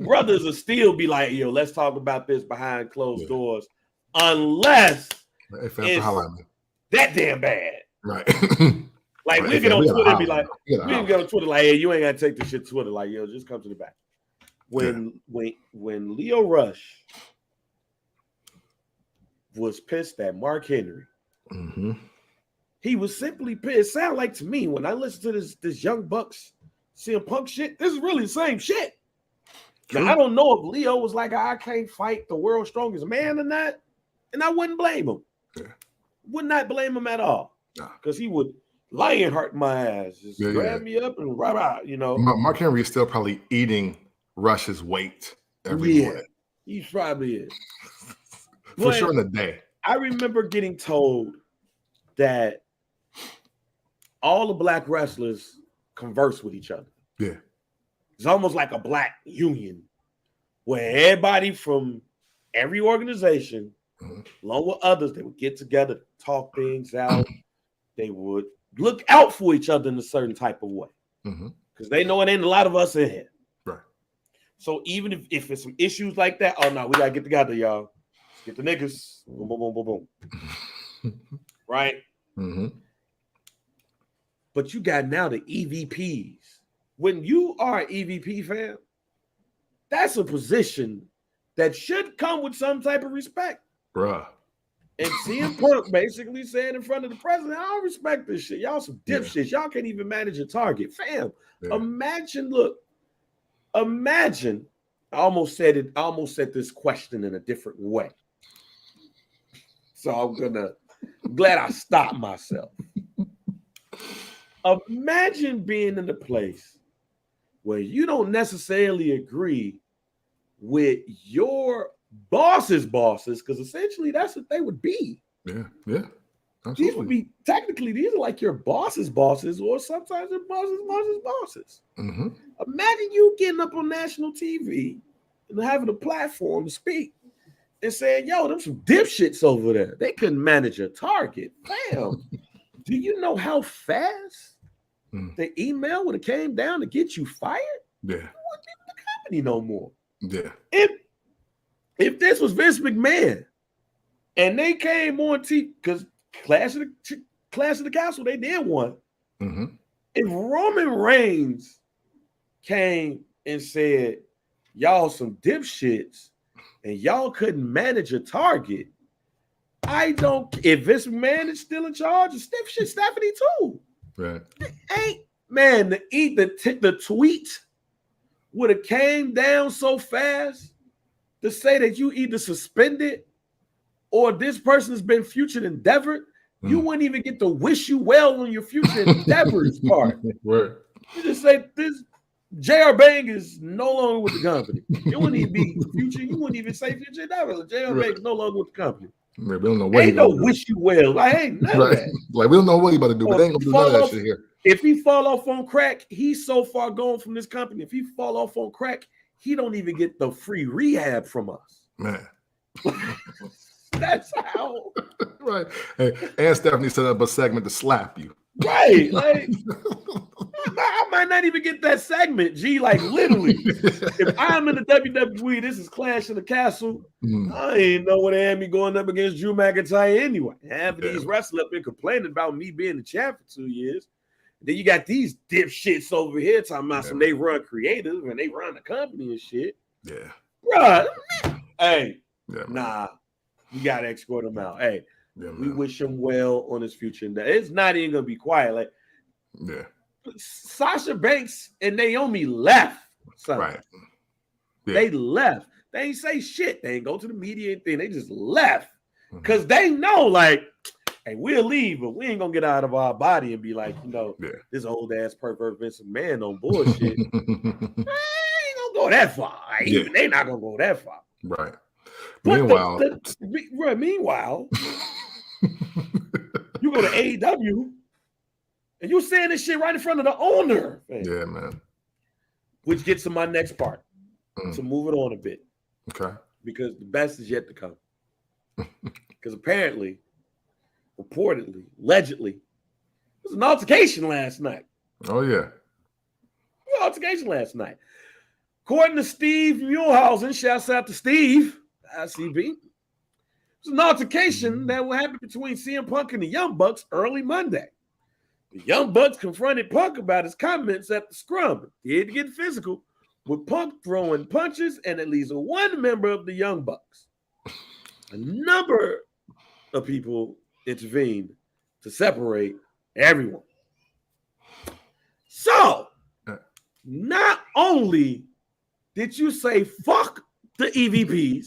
Brothers will still be like, yo, let's talk about this behind closed doors, unless it's that damn bad. Right. Like, we get on Twitter and be like, hey, you ain't gotta take this shit to Twitter. Like, yo, just come to the back. When Leo Rush was pissed at Mark Henry, he was simply pissed. It sounded like to me when I listen to this Young Bucks CM Punk shit, this is really the same shit. Now, I don't know if Leo was like, I can't fight the world's strongest man or not, and I wouldn't blame him. Yeah. Would not blame him at all. Because he would Lionheart my ass, just grab me up and rah, you know. Mark Henry is still probably eating Rush's weight every morning. He probably is. For sure in the day. I remember getting told that all the black wrestlers converse with each other. Yeah. It's almost like a black union where everybody from every organization, along with others, they would get together, talk things out. They would look out for each other in a certain type of way. Because they know it ain't a lot of us in here. Right. So even if it's some issues like that, oh no, we gotta get together, y'all. Let's get the niggas. Boom, boom, boom, boom, boom. Right? But you got now the EVPs. When you are an EVP fan, that's a position that should come with some type of respect. Bruh. And CM Punk basically said in front of the president, I don't respect this shit. Y'all some dipshits. Y'all can't even manage a target. Fam, imagine, I almost said this question in a different way. So I'm glad I stopped myself. Imagine being in a place where you don't necessarily agree with your boss's bosses, because essentially that's what they would be. Yeah. These would be technically, these are like your boss's bosses, or sometimes your boss's bosses. Mm-hmm. Imagine you getting up on national TV and having a platform to speak and saying, yo, them some dipshits over there. They couldn't manage a target. Damn. Do you know how fast the email would have came down to get you fired? Yeah. You wouldn't be with the company no more. Yeah. If this was Vince McMahon and they came on TV, because Clash of the Castle, they did one. Mm-hmm. If Roman Reigns came and said, y'all some dipshits and y'all couldn't manage a target, if Vince McMahon is still in charge, it's dipshit Stephanie too. Right. The tweet would have came down so fast to say that you either suspended or this person has been future endeavored. You wouldn't even get to wish you well on your future endeavors part. Word. You just say this J.R. Bang is no longer with the company. It wouldn't even be future. You wouldn't even say future endeavors. J.R. Bang is no longer with the company. Man, we don't know what ain't no wish you well. Like, ain't none of that. Like, we don't know what he about to do, but they ain't gonna do none of that shit here. If he fall off on crack, he's so far gone from this company. If he fall off on crack, he don't even get the free rehab from us. Man. That's how. Right. Hey, and Stephanie set up a segment to slap you. Right. Like, I might not even get that segment, G. Like, literally. If I'm in the WWE, this is Clash of the Castle. I ain't know what they had me going up against Drew McIntyre anyway. Half of these wrestlers have been complaining about me being the champ for 2 years. Then you got these dipshits over here talking about some they run creative and they run the company and shit. Yeah. Bruh. Hey. Yeah, nah. You got to escort him out. Hey. Yeah, we wish him well on his future. It's not even gonna be quiet. Like, Sasha Banks and Naomi left. Right. Yeah. They left. They ain't say shit. They ain't go to the media and thing. They just left because they know, like, hey, we'll leave, but we ain't gonna get out of our body and be like, this old ass pervert Vince McMahon on bullshit. They ain't gonna go that far. Like, even they not gonna go that far. Right. But meanwhile, you go to AEW and you're saying this shit right in front of the owner. Man. Yeah, man. Which gets to my next part. So move it on a bit. Okay. Because the best is yet to come. Because apparently, reportedly, allegedly, there was an altercation last night. Oh, yeah. There was an altercation last night. According to Steve Muehlhausen, shouts out to Steve, ICB. It was an altercation that will happen between CM Punk and the Young Bucks early Monday. The Young Bucks confronted Punk about his comments at the scrum. He had to get physical, with Punk throwing punches and at least one member of the Young Bucks. A number of people intervened to separate everyone. So, not only did you say fuck the EVPs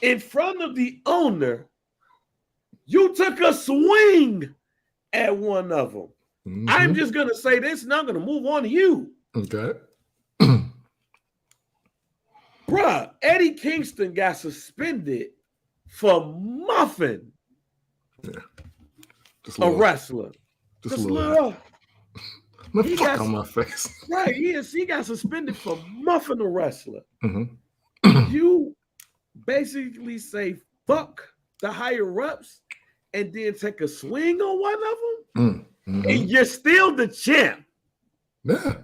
in front of the owner, you took a swing at one of them. I'm just going to say this and I'm going to move on to you. Okay. Bruh, Eddie Kingston got suspended for muffing a wrestler. Just a little. He got on my face. Right, yes, he got suspended for muffing a wrestler. You basically say fuck the higher ups and then take a swing on one of them, and you're still the champ. Yeah.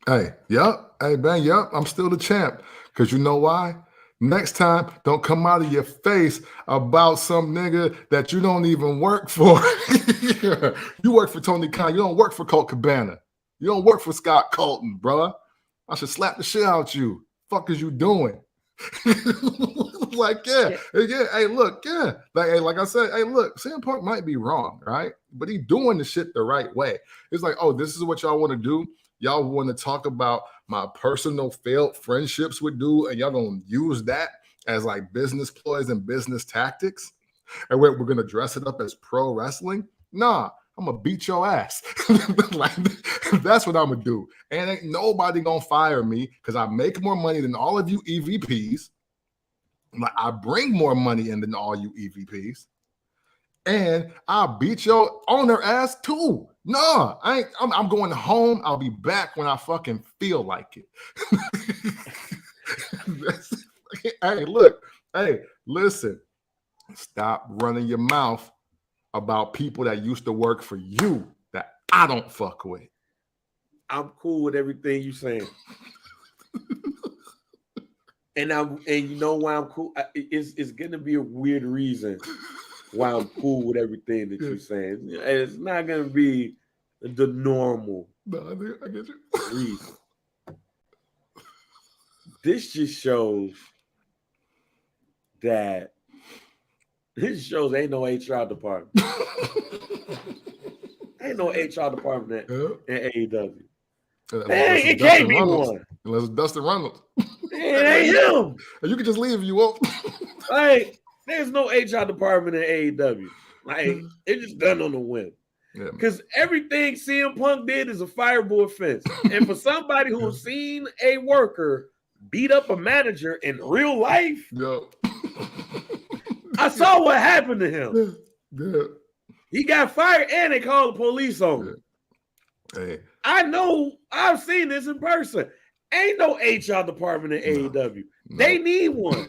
Hey, yep. Hey, man, yep. I'm still the champ. Because you know why? Next time, don't come out of your face about some nigga that you don't even work for. You work for Tony Khan. You don't work for Colt Cabana. You don't work for Scott Colton, bro. I should slap the shit out you. Fuck is you doing? Like, yeah. Hey, look, yeah. Like I said, hey, look, CM Punk might be wrong, right? But he doing the shit the right way. It's like, oh, this is what y'all want to do. Y'all want to talk about my personal failed friendships with dude, and y'all gonna use that as like business ploys and business tactics, and we're gonna dress it up as pro wrestling. Nah, I'm gonna beat your ass. Like, that's what I'm gonna do. And ain't nobody gonna fire me because I make more money than all of you EVPs. Like, I bring more money in than all you EVPs. and I'll beat your owner ass too. No, I ain't. I'm going home. I'll be back when I fucking feel like it. Hey, look. Hey, listen. Stop running your mouth about people that used to work for you that I don't fuck with. I'm cool with everything you're saying. And you know why I'm cool? It's gonna be a weird reason why I'm cool with everything that you're saying. It's not gonna be the normal I get you. reason. This just shows that ain't no HR department. Ain't no HR department in AEW. It can't be one. Unless it's Dustin Reynolds. It ain't him. You can just leave if you want. Like, there's no HR department in AEW. Like, it just done on the whim. Because everything CM Punk did is a fireable offense. And for somebody who's seen a worker beat up a manager in real life, I saw what happened to him. He got fired and they called the police on him. Hey. I know, I've seen this in person. Ain't no HR department in AEW. No. They need one.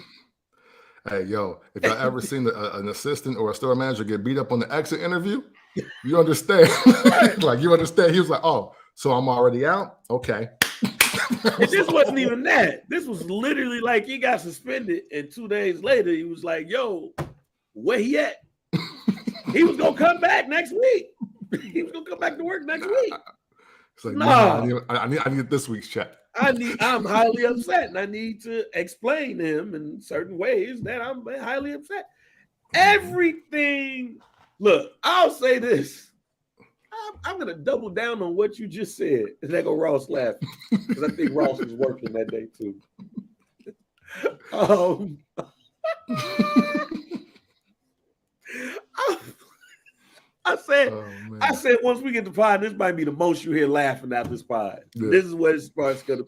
Hey, yo, if y'all ever seen an assistant or a store manager get beat up on the exit interview, you understand. Like, you understand. He was like, oh, so I'm already out? Okay. And this wasn't even that. This was literally like he got suspended, and 2 days later, he was like, yo, where he at? He was going to come back next week. He was going to come back to work next week. It's like, no, I need this week's check. I'm highly upset, and I need to explain to him in certain ways that I'm highly upset. Everything. Look, I'll say this. I'm going to double down on what you just said. And there go Ross laughing, because I think Ross was working that day too. I said once we get the pod, this might be the most you hear laughing out this pod. Yeah. This is where it starts going to.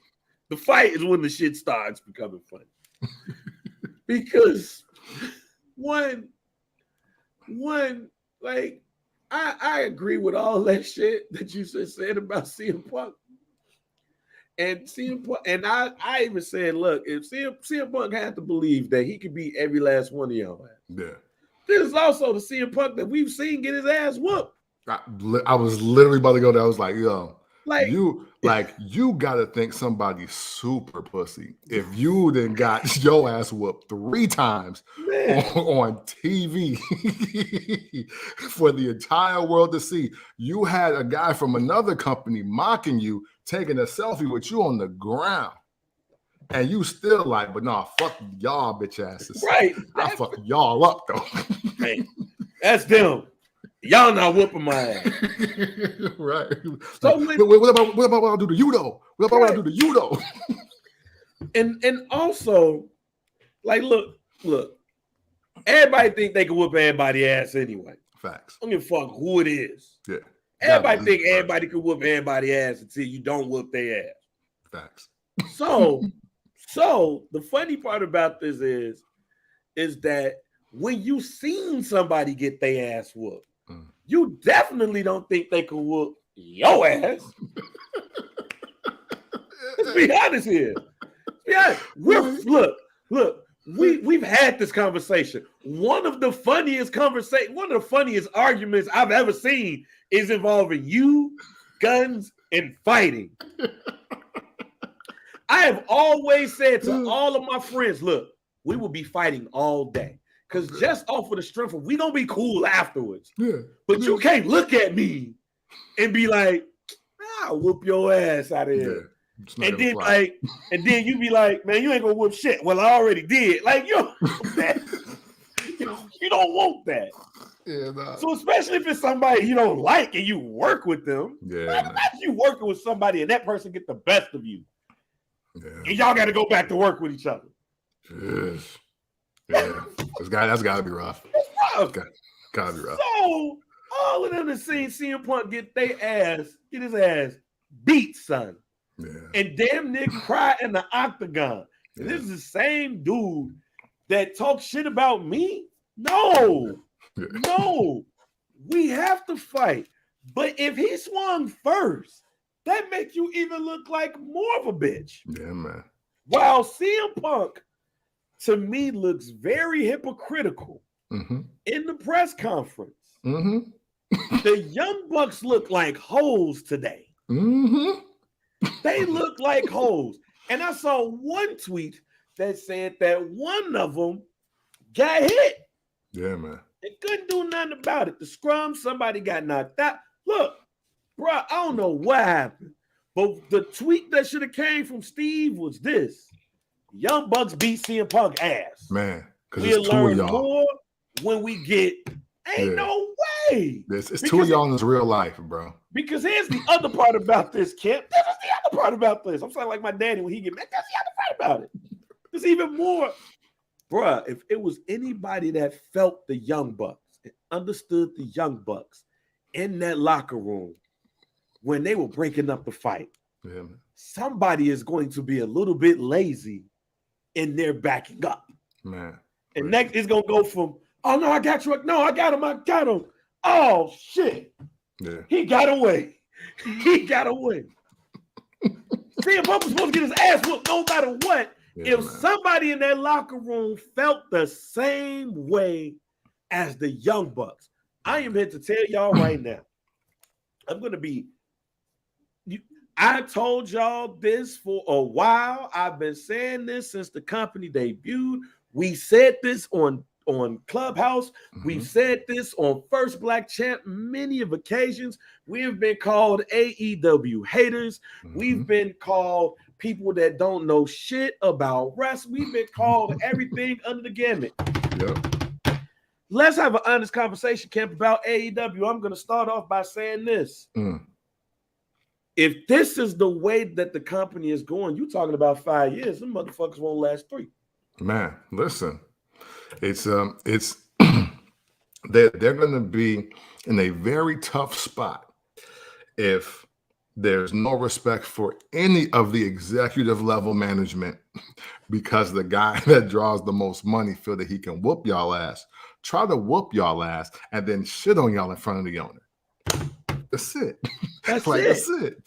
The fight is when the shit starts becoming funny. Because one, like, I agree with all that shit that you just said about CM Punk. And CM Punk, and I even said, look, if CM Punk had to believe that he could beat every last one of y'all. Yeah. This is also the CM Punk that we've seen get his ass whooped. I was literally about to go there. I was like, yo, you gotta think somebody's super pussy if you then got your ass whooped 3 times on TV for the entire world to see. You had a guy from another company mocking you, taking a selfie with you on the ground. And you still like, but nah, fuck y'all bitch asses. Right. I fuck y'all up though. Hey, that's them. Y'all not whooping my ass. Right. So what about what I do to you though? What about what I do to you though? And also, like, look, everybody think they can whoop everybody's ass anyway. Facts. I don't give a fuck who it is. Yeah. Everybody think everybody can whoop everybody's ass until you don't whoop their ass. Facts. So the funny part about this is that when you seen somebody get their ass whooped, you definitely don't think they can whoop your ass. Let's be honest here. We've had this conversation. One of the funniest arguments I've ever seen is involving you, guns, and fighting. I have always said to all of my friends, look, we will be fighting all day. Because just off of the strength of, we gonna be cool afterwards. Yeah. But you can't look at me and be like, I'll whoop your ass out of here. Yeah, and then you be like, man, you ain't gonna whoop shit. Well, I already did. Like, you don't want that. You don't want that. Yeah, nah. So especially if it's somebody you don't like and you work with them. Yeah. Imagine you working with somebody and that person get the best of you. Yeah. And y'all got to go back to work with each other. Yes. Yeah. That's got to be rough. It's rough. Got to be rough. So all of them have seen CM Punk get his ass beat, son. Yeah. And damn near cry in the octagon. Yeah. This is the same dude that talks shit about me? No. No, we have to fight. But if he swung first, that makes you even look like more of a bitch. Yeah, man. While CM Punk, to me, looks very hypocritical in the press conference. The Young Bucks look like hoes today. They look like hoes. And I saw one tweet that said that one of them got hit. Yeah, man. They couldn't do nothing about it. The scrum, somebody got knocked out. Look, bro, I don't know what happened, but the tweet that should have came from Steve was this: Young Bucks beat CM Punk ass. Man, because we'll it's two learn of y'all. More when we get. Ain't no way. It's two of y'all in this real life, bro. Because here's the other part about this, Kemp. This is the other part about this. I'm saying like my daddy when he get mad. That's the other part about it. There's even more. Bruh, if it was anybody that felt the Young Bucks and understood the Young Bucks in that locker room when they were breaking up the fight, somebody is going to be a little bit lazy in their backing up. Man. And next is going to go from, oh, no, I got you. No, I got him. Oh, shit. Yeah. He got away. CM Punk was supposed to get his ass whooped no matter what. Yeah, if somebody in that locker room felt the same way as the Young Bucks, I am here to tell y'all right now. I'm going to be. I told y'all this for a while. I've been saying this since the company debuted. We said this on Clubhouse. We've said this on First Black Champ many of occasions. We have been called AEW haters. We've been called people that don't know shit about wrestling. We've been called everything under the gamut. Yep. Let's have an honest conversation, Kemp, about AEW. I'm going to start off by saying this. If this is the way that the company is going, you're talking about 5 years. Them motherfuckers won't last 3. Man, listen. It's they're going to be in a very tough spot if there's no respect for any of the executive level management because the guy that draws the most money feel that he can whoop y'all ass, try to whoop y'all ass, and then shit on y'all in front of the owner. That's it. That's like, it. That's it.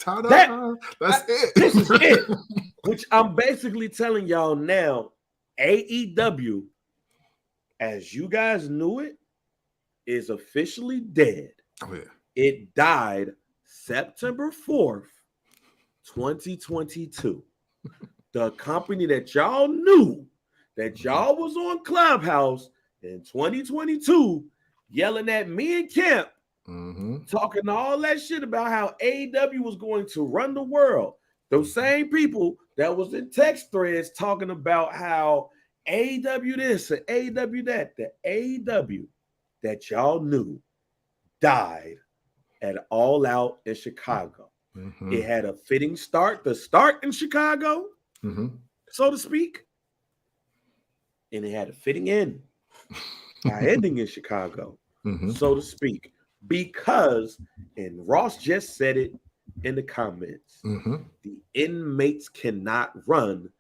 That's it. This is it. Which I'm basically telling y'all now, AEW, as you guys knew it, is officially dead. Oh, yeah. It died September 4th, 2022. The company that y'all knew, that y'all was on Clubhouse in 2022, yelling at me and Kemp, talking all that shit about how AEW was going to run the world. Those same people that was in text threads talking about how AEW this and AEW that, the AEW that y'all knew died at All Out in Chicago. It had a fitting start, the start in Chicago, so to speak, and it had a fitting end by ending in Chicago, so to speak, because, and Ross just said it in the comments, the inmates cannot run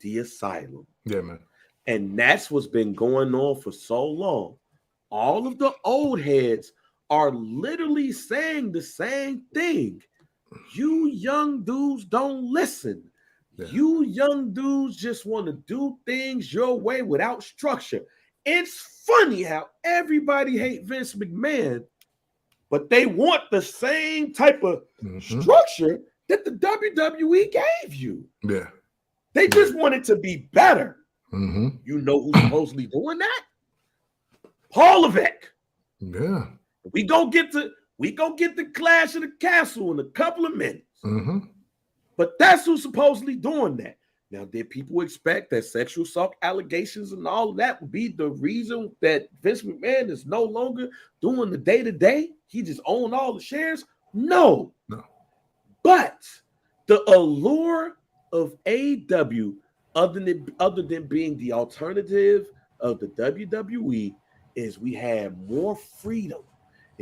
the asylum. Yeah, man. And that's what's been going on for so long. All of the old heads are literally saying the same thing. You young dudes don't listen. Yeah. You young dudes just want to do things your way without structure. It's funny how everybody hates Vince McMahon, but they want the same type of structure that the WWE gave you. Yeah. They just want it to be better. You know who's supposedly doing that? Paul Levesque. Yeah. We go get the Clash of the Castle in a couple of minutes. But that's who's supposedly doing that. Now, did people expect that sexual assault allegations and all of that would be the reason that Vince McMahon is no longer doing the day-to-day? He just owned all the shares? No. But the allure of AEW, other than being the alternative of the WWE, is we have more freedom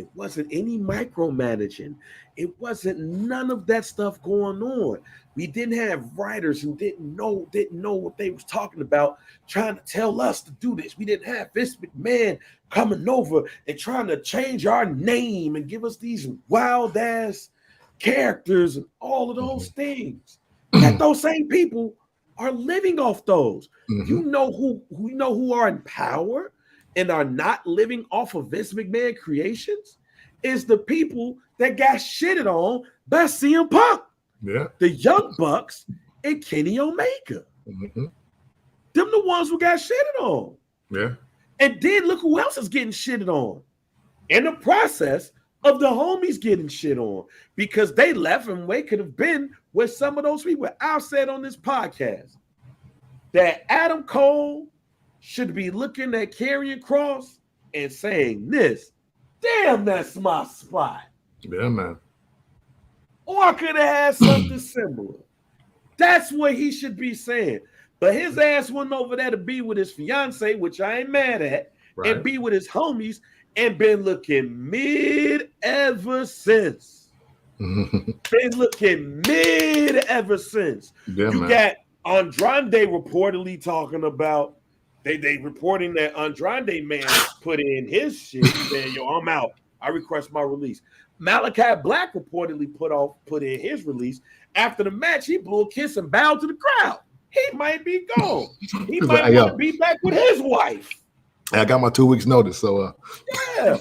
It wasn't any micromanaging. It wasn't none of that stuff going on. We didn't have writers who didn't know what they was talking about, trying to tell us to do this. We didn't have Vince McMahon coming over and trying to change our name and give us these wild ass characters and all of those things. That those same people are living off those. You know who are in power and are not living off of Vince McMahon creations is the people that got shitted on by CM Punk. Yeah. The Young Bucks and Kenny Omega. Them the ones who got shitted on. Yeah. And then look who else is getting shitted on. In the process of the homies getting shit on because they left and they could have been with some of those people. I've said on this podcast that Adam Cole should be looking at Karrion Kross and saying this, damn, that's my spot. Yeah, man. Or I could have had something similar. That's what he should be saying. But his ass went over there to be with his fiance, which I ain't mad at, and be with his homies and been looking mid ever since. Been looking mid ever since. Yeah, you got Andrade reportedly talking about they reporting that Andrade man put in his shit saying, yo, I'm out. I request my release. Malachi Black reportedly put in his release. After the match, he blew a kiss and bowed to the crowd. He might be gone. He might want to be back with his wife. I got my 2 weeks notice, so yeah.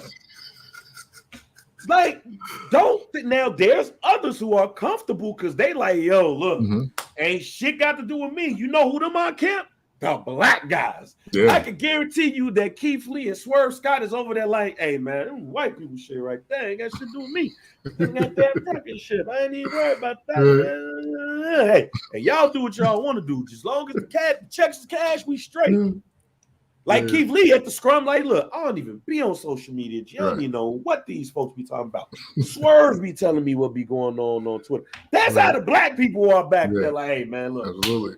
Like, now there's others who are comfortable because they like, yo, look, ain't shit got to do with me. You know who them on camp? The black guys. Yeah. I can guarantee you that Keith Lee and Swerve Scott is over there like, hey, man, them white people shit right there ain't got shit to do with me. That damn championship. I ain't even worried about that. Hey, and y'all do what y'all want to do. As long as the checks the cash, we straight. Like Keith Lee at the scrum, like, look, I don't even be on social media. You don't even know what these folks be talking about. Swerve be telling me what be going on Twitter. That's how the black people are back there. Like, hey, man, look. Absolutely.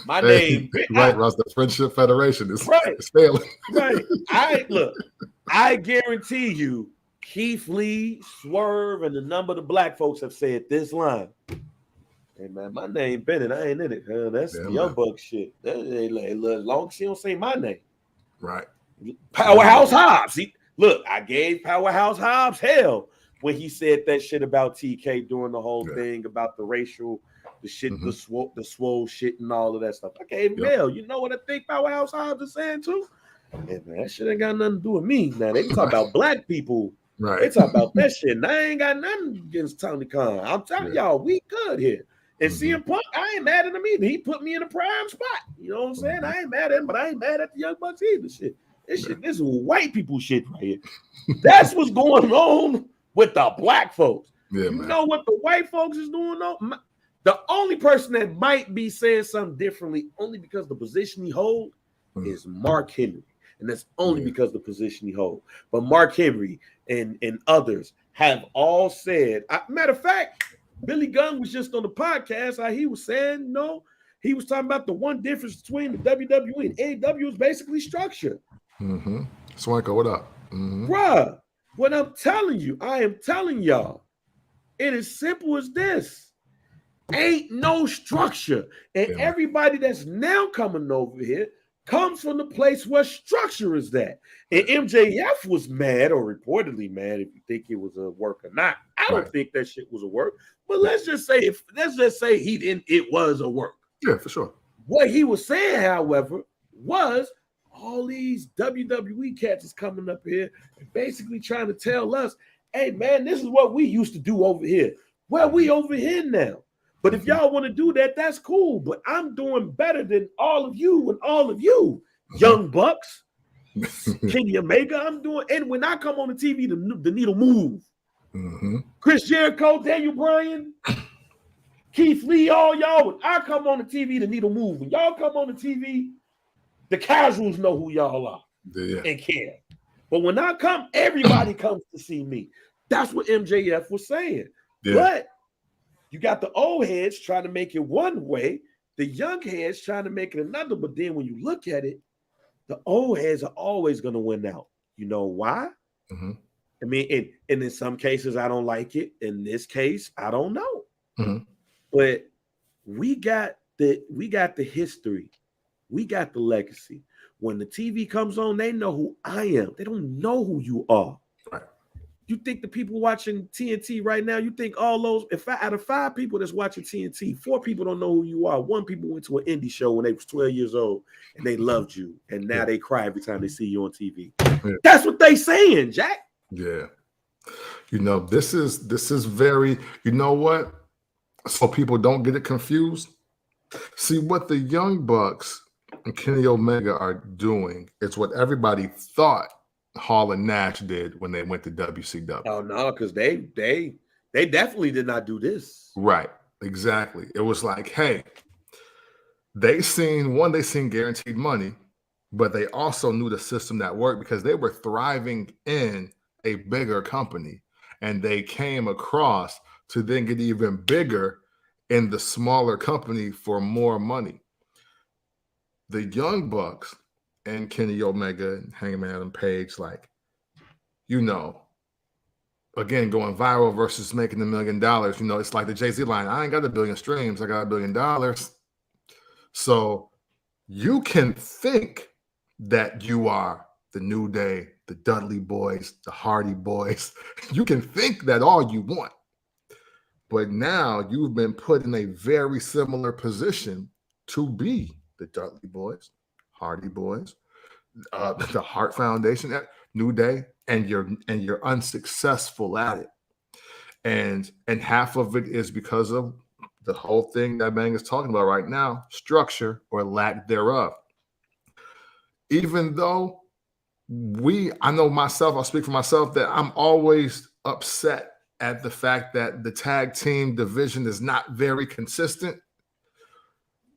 My name, Ross, the Friendship Federation is failing. I guarantee you, Keith Lee, Swerve, and a number of the black folks have said this line. Hey man, my name Bennett, I ain't in it. That's the Young Buck shit. As long as she don't say my name. Right. Powerhouse Hobbs. I gave Powerhouse Hobbs hell when he said that shit about TK doing the whole thing about the racial. The shit, the swole shit, and all of that stuff. I gave him hell. You know what I think Powerhouse Hobbs is saying too? Hey, man, that shit ain't got nothing to do with me. Now they talk about black people. Right. They talk about that shit. And I ain't got nothing against Tony Khan. I'm telling y'all, we good here. And CM Punk, I ain't mad at him either. He put me in a prime spot. You know what I'm saying? I ain't mad at him, but I ain't mad at the Young Bucks either. Shit. This is white people shit right here. That's what's going on with the black folks. Yeah, you man. know what the white folks is doing though? The only person that might be saying something differently, only because the position he holds, is Mark Henry. And that's only because the position he holds. But Mark Henry and others have all said, matter of fact, Billy Gunn was just on the podcast, how he was saying, he was talking about the one difference between the WWE and AEW is basically structure. Swanko, what up? Bruh, what I'm telling you, I am telling y'all, it is simple as this. Ain't no structure. And everybody that's now coming over here comes from the place where structure is that. And MJF was mad, or reportedly mad, if you think it was a work or not. I don't think that shit was a work. But let's just say he didn't, it was a work. Yeah, for sure. What he was saying, however, was all these WWE cats is coming up here and basically trying to tell us, hey man, this is what we used to do over here. Well, we over here now. But if y'all want to do that, that's cool. But I'm doing better than all of you and all of you, Young Bucks, Kenny Omega. I'm doing, and when I come on the TV, the needle move. Chris Jericho, Daniel Bryan, Keith Lee, all y'all. When I come on the TV, the needle move. When y'all come on the TV, the casuals know who y'all are and care. But when I come, everybody comes to see me. That's what MJF was saying. Yeah. But you got the old heads trying to make it one way, the young heads trying to make it another. But then when you look at it, the old heads are always going to win out. You know why? I mean, and in some cases, I don't like it. In this case, I don't know. Mm-hmm. But we got the history. We got the legacy. When the TV comes on, they know who I am. They don't know who you are. Right. You think the people watching TNT right now, you think all those, out of 5 people that's watching TNT, 4 people don't know who you are. 1 people went to an indie show when they was 12 years old and they loved you. And now they cry every time they see you on TV. Yeah. That's what they saying, Jack. Yeah. This is very, you know what? So people don't get it confused. See, what the Young Bucks and Kenny Omega are doing is what everybody thought Hall and Nash did when they went to WCW. Oh no, because they definitely did not do this. Right, exactly. It was like, hey, they seen guaranteed money, but they also knew the system that worked because they were thriving in a bigger company, and they came across to then get even bigger in the smaller company for more money. The Young Bucks and Kenny Omega and Hangman Adam Page, again, going viral versus making $1 million. It's like the Jay-Z line, I ain't got 1 billion streams, I got $1 billion. So you can think that you are the New Day, the Dudley Boys, the Hardy Boys. You can think that all you want. But now you've been put in a very similar position to be the Dudley Boys, Hardy Boys, the Hart Foundation, New Day, and you're unsuccessful at it. And half of it is because of the whole thing that Bang is talking about right now, structure or lack thereof. Even though I know myself, I'll speak for myself, that I'm always upset at the fact that the tag team division is not very consistent.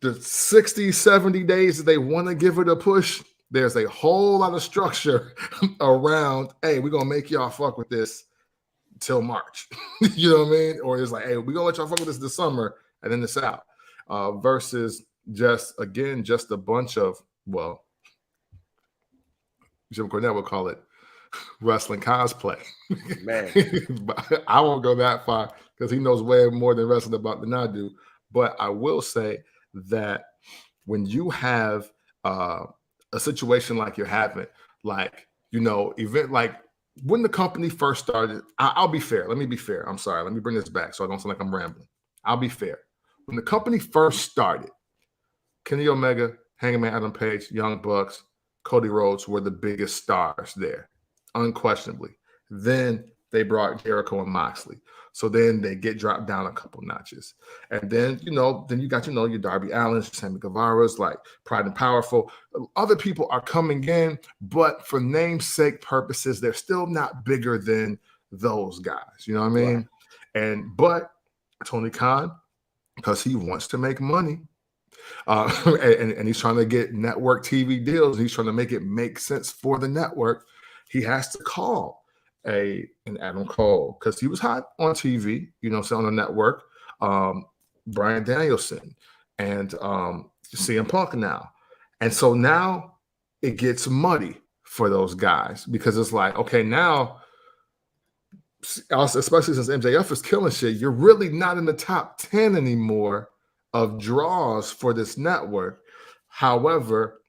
The 60, 70 days that they want to give it a push, there's a whole lot of structure around, hey, we're going to make y'all fuck with this till March. You know what I mean? Or it's like, hey, we're going to let y'all fuck with this summer and then it's out. Versus just a bunch of, well, Jim Cornette would call it wrestling cosplay. Man. But I won't go that far because he knows way more than wrestling about than I do. But I will say that when you have a situation like you're having, event like when the company first started, I'll be fair. Let me be fair. I'm sorry. Let me bring this back so I don't sound like I'm rambling. I'll be fair. When the company first started, Kenny Omega, Hangman Adam Page, Young Bucks, Cody Rhodes were the biggest stars there, unquestionably. Then they brought Jericho and Moxley. So then they get dropped down a couple notches. And then, then you got, your Darby Allins, Sammy Guevara's, like Pride and Powerful. Other people are coming in, but for namesake purposes, they're still not bigger than those guys. You know what I mean? Right. But Tony Khan, because he wants to make money, and he's trying to get network TV deals. He's trying to make it make sense for the network. He has to call an Adam Cole because he was hot on TV, so on the network. Bryan Danielson and CM Punk now. And so now it gets muddy for those guys because it's like, okay, now, especially since MJF is killing shit, you're really not in the top 10 anymore of draws for this network. However,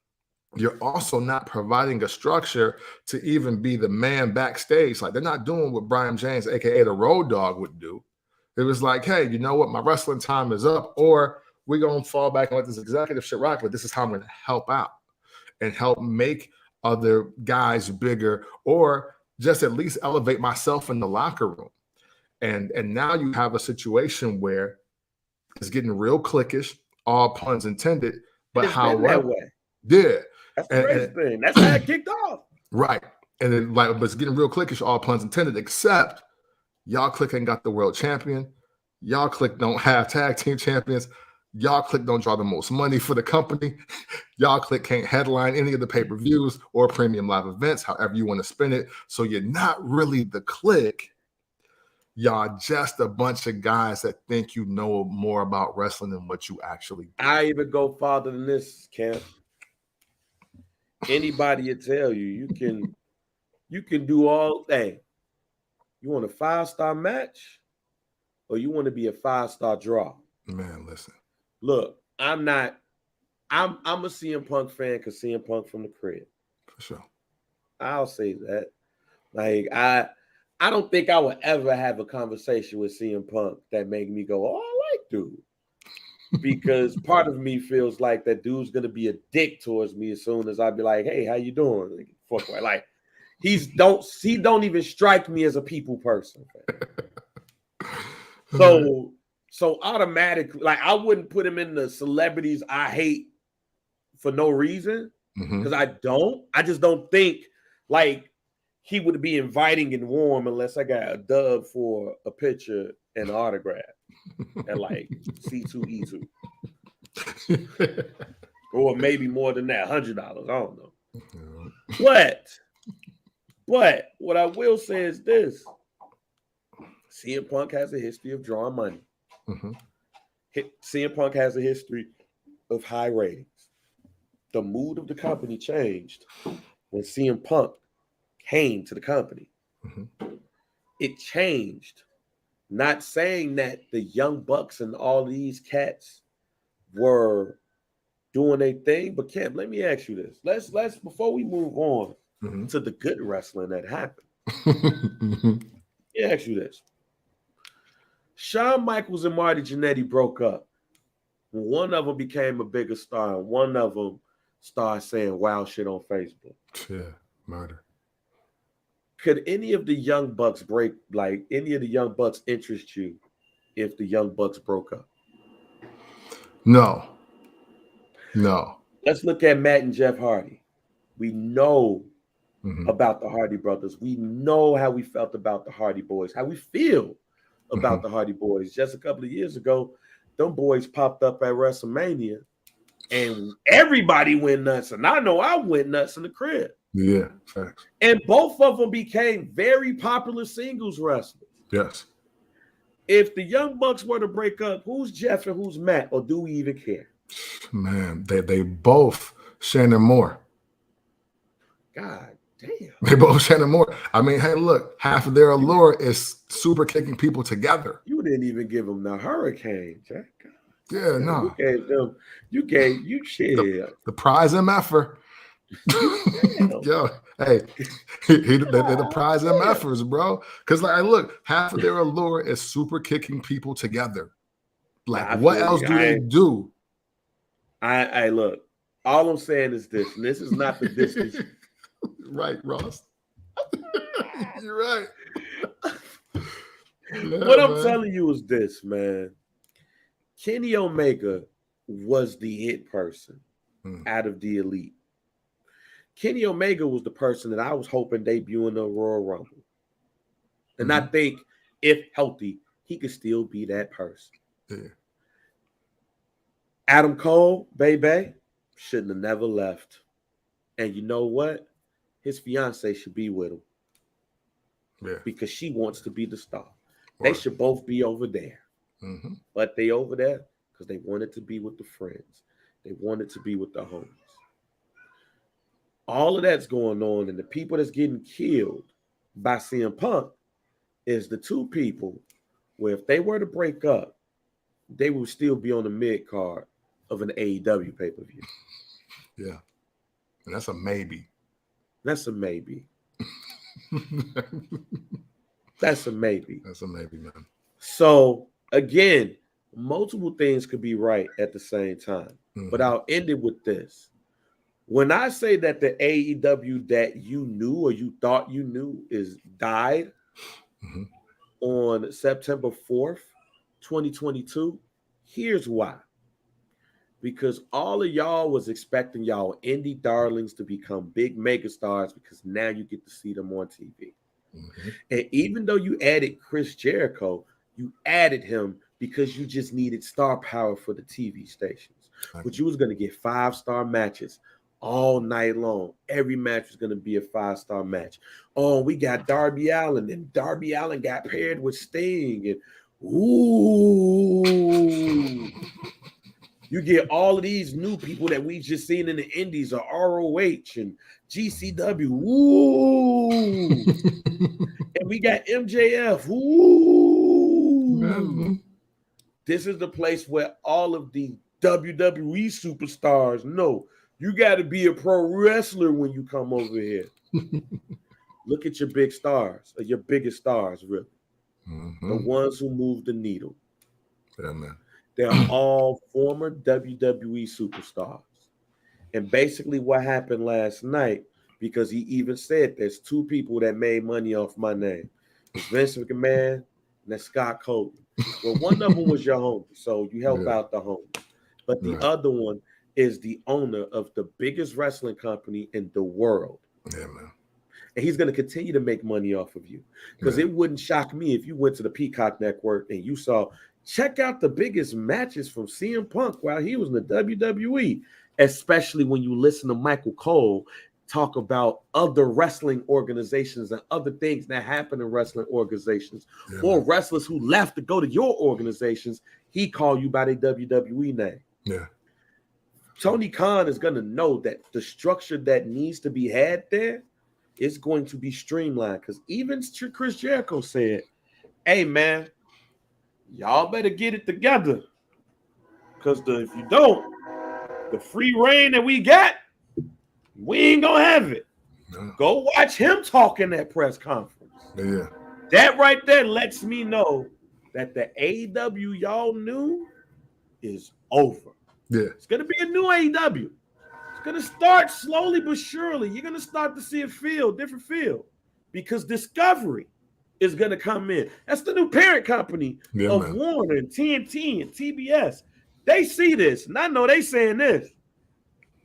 you're also not providing a structure to even be the man backstage. Like, they're not doing what Brian James, aka the Road Dogg, would do. It was like, hey, you know what? My wrestling time is up, or we're going to fall back and let this executive shit rock, but this is how I'm going to help out and help make other guys bigger, or just at least elevate myself in the locker room. And now you have a situation where it's getting real cliquish, all puns intended, but that way. Yeah. That's the crazy thing. That's how it kicked off. Right. And then, but it's getting real cliquish, all puns intended, except y'all Click ain't got the world champion. Y'all Click don't have tag team champions. Y'all Click don't draw the most money for the company. Y'all Click can't headline any of the pay-per-views or premium live events, however you want to spin it. So you're not really the Click. Y'all just a bunch of guys that think you know more about wrestling than what you actually do. I even go farther than this, Cam. Anybody will tell you can do all. Hey, You want a 5-star match or you want to be a 5-star draw? Man, listen. Look, I'm a CM Punk fan because CM Punk from the crib. For sure. I'll say that. Like, I don't think I would ever have a conversation with CM Punk that make me go, oh, I like dude. Because part of me feels like that dude's gonna be a dick towards me as soon as I be like, hey, how you doing? Like, fuck right. Like he don't even strike me as a people person. So automatically, like I wouldn't put him in the celebrities I hate for no reason. Because I just don't think like he would be inviting and warm unless I got a dub for a picture and an autograph and like C2E2. Or maybe more than that, $100. I don't know. But what I will say is this. CM Punk has a history of drawing money. CM Punk has a history of high ratings. The mood of the company changed when CM Punk came to the company. It changed. Not saying that the Young Bucks and all these cats were doing a thing, but Cam, let me ask you this. Let's before we move on to the good wrestling that happened. Let me ask you this. Shawn Michaels and Marty Jannetty broke up. One of them became a bigger star, and one of them started saying wild shit on Facebook. Yeah, murder. Could any of the Young Bucks interest you if the Young Bucks broke up? No. Let's look at Matt and Jeff Hardy. We know about the Hardy brothers. We know how we felt about the Hardy boys, how we feel about the Hardy boys. Just a couple of years ago, them boys popped up at WrestleMania and everybody went nuts. And I know I went nuts in the crib. Yeah, facts. And both of them became very popular singles wrestlers. Yes. If the Young Bucks were to break up, who's Jeff and who's Matt, or do we even care? Man, they both Shannon Moore. God damn. They both Shannon Moore. I mean, hey, look, half of their allure is super kicking people together. You didn't even give them the Hurricane, Jack. Yeah, no. You gave shit. The prize MFer. Yo, hey, they're the prize MFers, bro. Because like, look, half of their allure is super kicking people together. Like, what else do they do? I look. All I'm saying is this, and this is not the distance. Right, Ross. You're right. Yeah, what I'm telling you is this, man. Kenny Omega was the it person out of the elite. Kenny Omega was the person that I was hoping debut in the Royal Rumble. And I think, if healthy, he could still be that person. Yeah. Adam Cole, baby, shouldn't have never left. And you know what? His fiance should be with him. Yeah. Because she wants to be the star. They should both be over there. But they over there because they wanted to be with the friends. They wanted to be with the homies. All of that's going on, and the people that's getting killed by CM Punk is the two people where if they were to break up, they will still be on the mid card of an AEW pay-per-view. Yeah. And that's a maybe. That's a maybe. That's a maybe. That's a maybe, man. So, again, multiple things could be right at the same time. But I'll end it with this. When I say that the AEW that you knew or you thought you knew is died on September 4th, 2022, here's why. Because all of y'all was expecting y'all indie darlings to become big megastars because now you get to see them on TV. And even though you added Chris Jericho, you added him because you just needed star power for the TV stations. But you was going to get 5-star matches all night long. Every match was going to be a 5-star match. Oh, we got Darby Allin, and Darby Allin got paired with Sting. And ooh, You get all of these new people that we just seen in the indies or ROH and GCW. Ooh. And we got MJF. Ooh. This is the place where all of the WWE superstars know you got to be a pro wrestler when you come over here. Look at your big stars, or your biggest stars, really. The ones who move the needle. Yeah, man. They're all former WWE superstars. And basically what happened last night, because he even said there's two people that made money off my name. It's Vince McMahon and that's Scott Colton. Well, one of them was your homie, so you help out the homie. But the other one is the owner of the biggest wrestling company in the world. Yeah, man. And he's going to continue to make money off of you. Because it wouldn't shock me if you went to the Peacock Network and you saw, check out the biggest matches from CM Punk while he was in the WWE, especially when you listen to Michael Cole talk about other wrestling organizations and other things that happen in wrestling organizations or wrestlers who left to go to your organizations. He called you by their WWE name. Yeah. Tony Khan is going to know that the structure that needs to be had there is going to be streamlined, because even Chris Jericho said, hey, man, y'all better get it together, because if you don't, the free reign that we got, we ain't going to have it. No. Go watch him talk in that press conference. Yeah. That right there lets me know that the AEW y'all knew is over. Yeah. It's going to be a new AEW. Going to start slowly but surely. You're going to start to see a different feel, because Discovery is going to come in. That's the new parent company of Warner and TNT and TBS. They see this, and I know they saying this.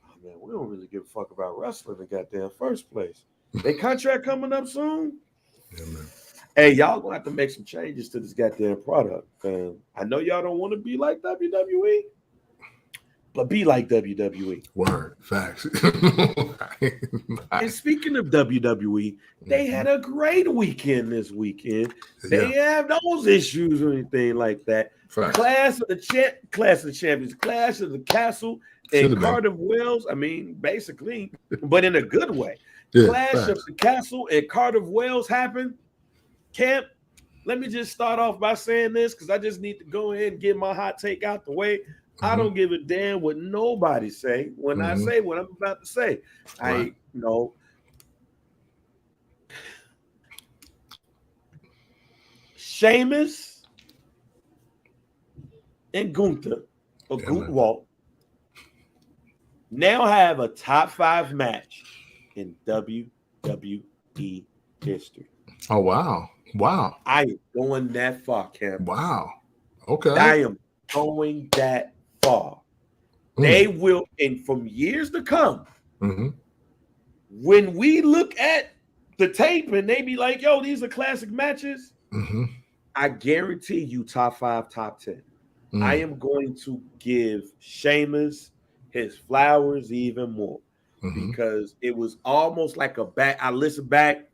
Oh, man, we don't really give a fuck about wrestling in the goddamn first place. Their contract coming up soon. Yeah, man. Hey, y'all going to have to make some changes to this goddamn product. I know y'all don't want to be like WWE, but be like WWE. Word. Facts. And speaking of WWE, they had a great weekend this weekend. They didn't have those issues or anything like that. Facts. Clash of the Champions, Clash of the Castle, and Cardiff Wells. I mean, basically, but in a good way. Yeah, Clash of the Castle and Cardiff Wells happened. Camp, let me just start off by saying this, because I just need to go ahead and get my hot take out the way. I don't give a damn what nobody say when I say what I'm about to say. I know Sheamus and Gunther or Gutwalt now have a top 5 match in WWE history. Oh, wow. Wow. I am going that far, Cam. Wow. Okay. I am going that far. They will, and from years to come, when we look at the tape and they be like, yo, these are classic matches, I guarantee you top 5, top 10. I am going to give Sheamus his flowers even more, because it was almost like I listened back,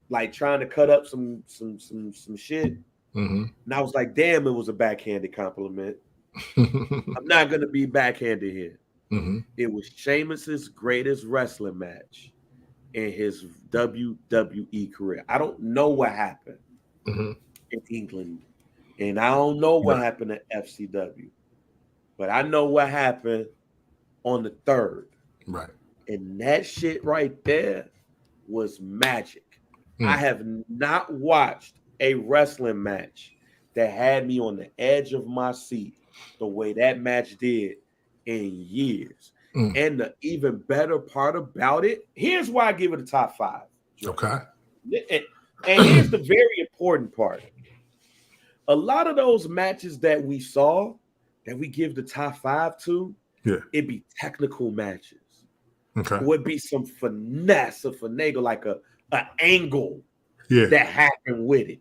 like trying to cut up some shit. And I was like, damn, it was a backhanded compliment. I'm not going to be backhanded here. It was Sheamus's greatest wrestling match in his WWE career. I don't know what happened in England, and I don't know what happened at FCW, but I know what happened on the 3rd. Right. And that shit right there was magic. I have not watched a wrestling match that had me on the edge of my seat the way that match did in years. And the even better part about it, here's why I give it a top 5. Okay. And here's the very important part. A lot of those matches that we saw, that we give the top 5 to, it'd be technical matches. Okay. It would be some finesse, a finagle, like an angle that happened with it.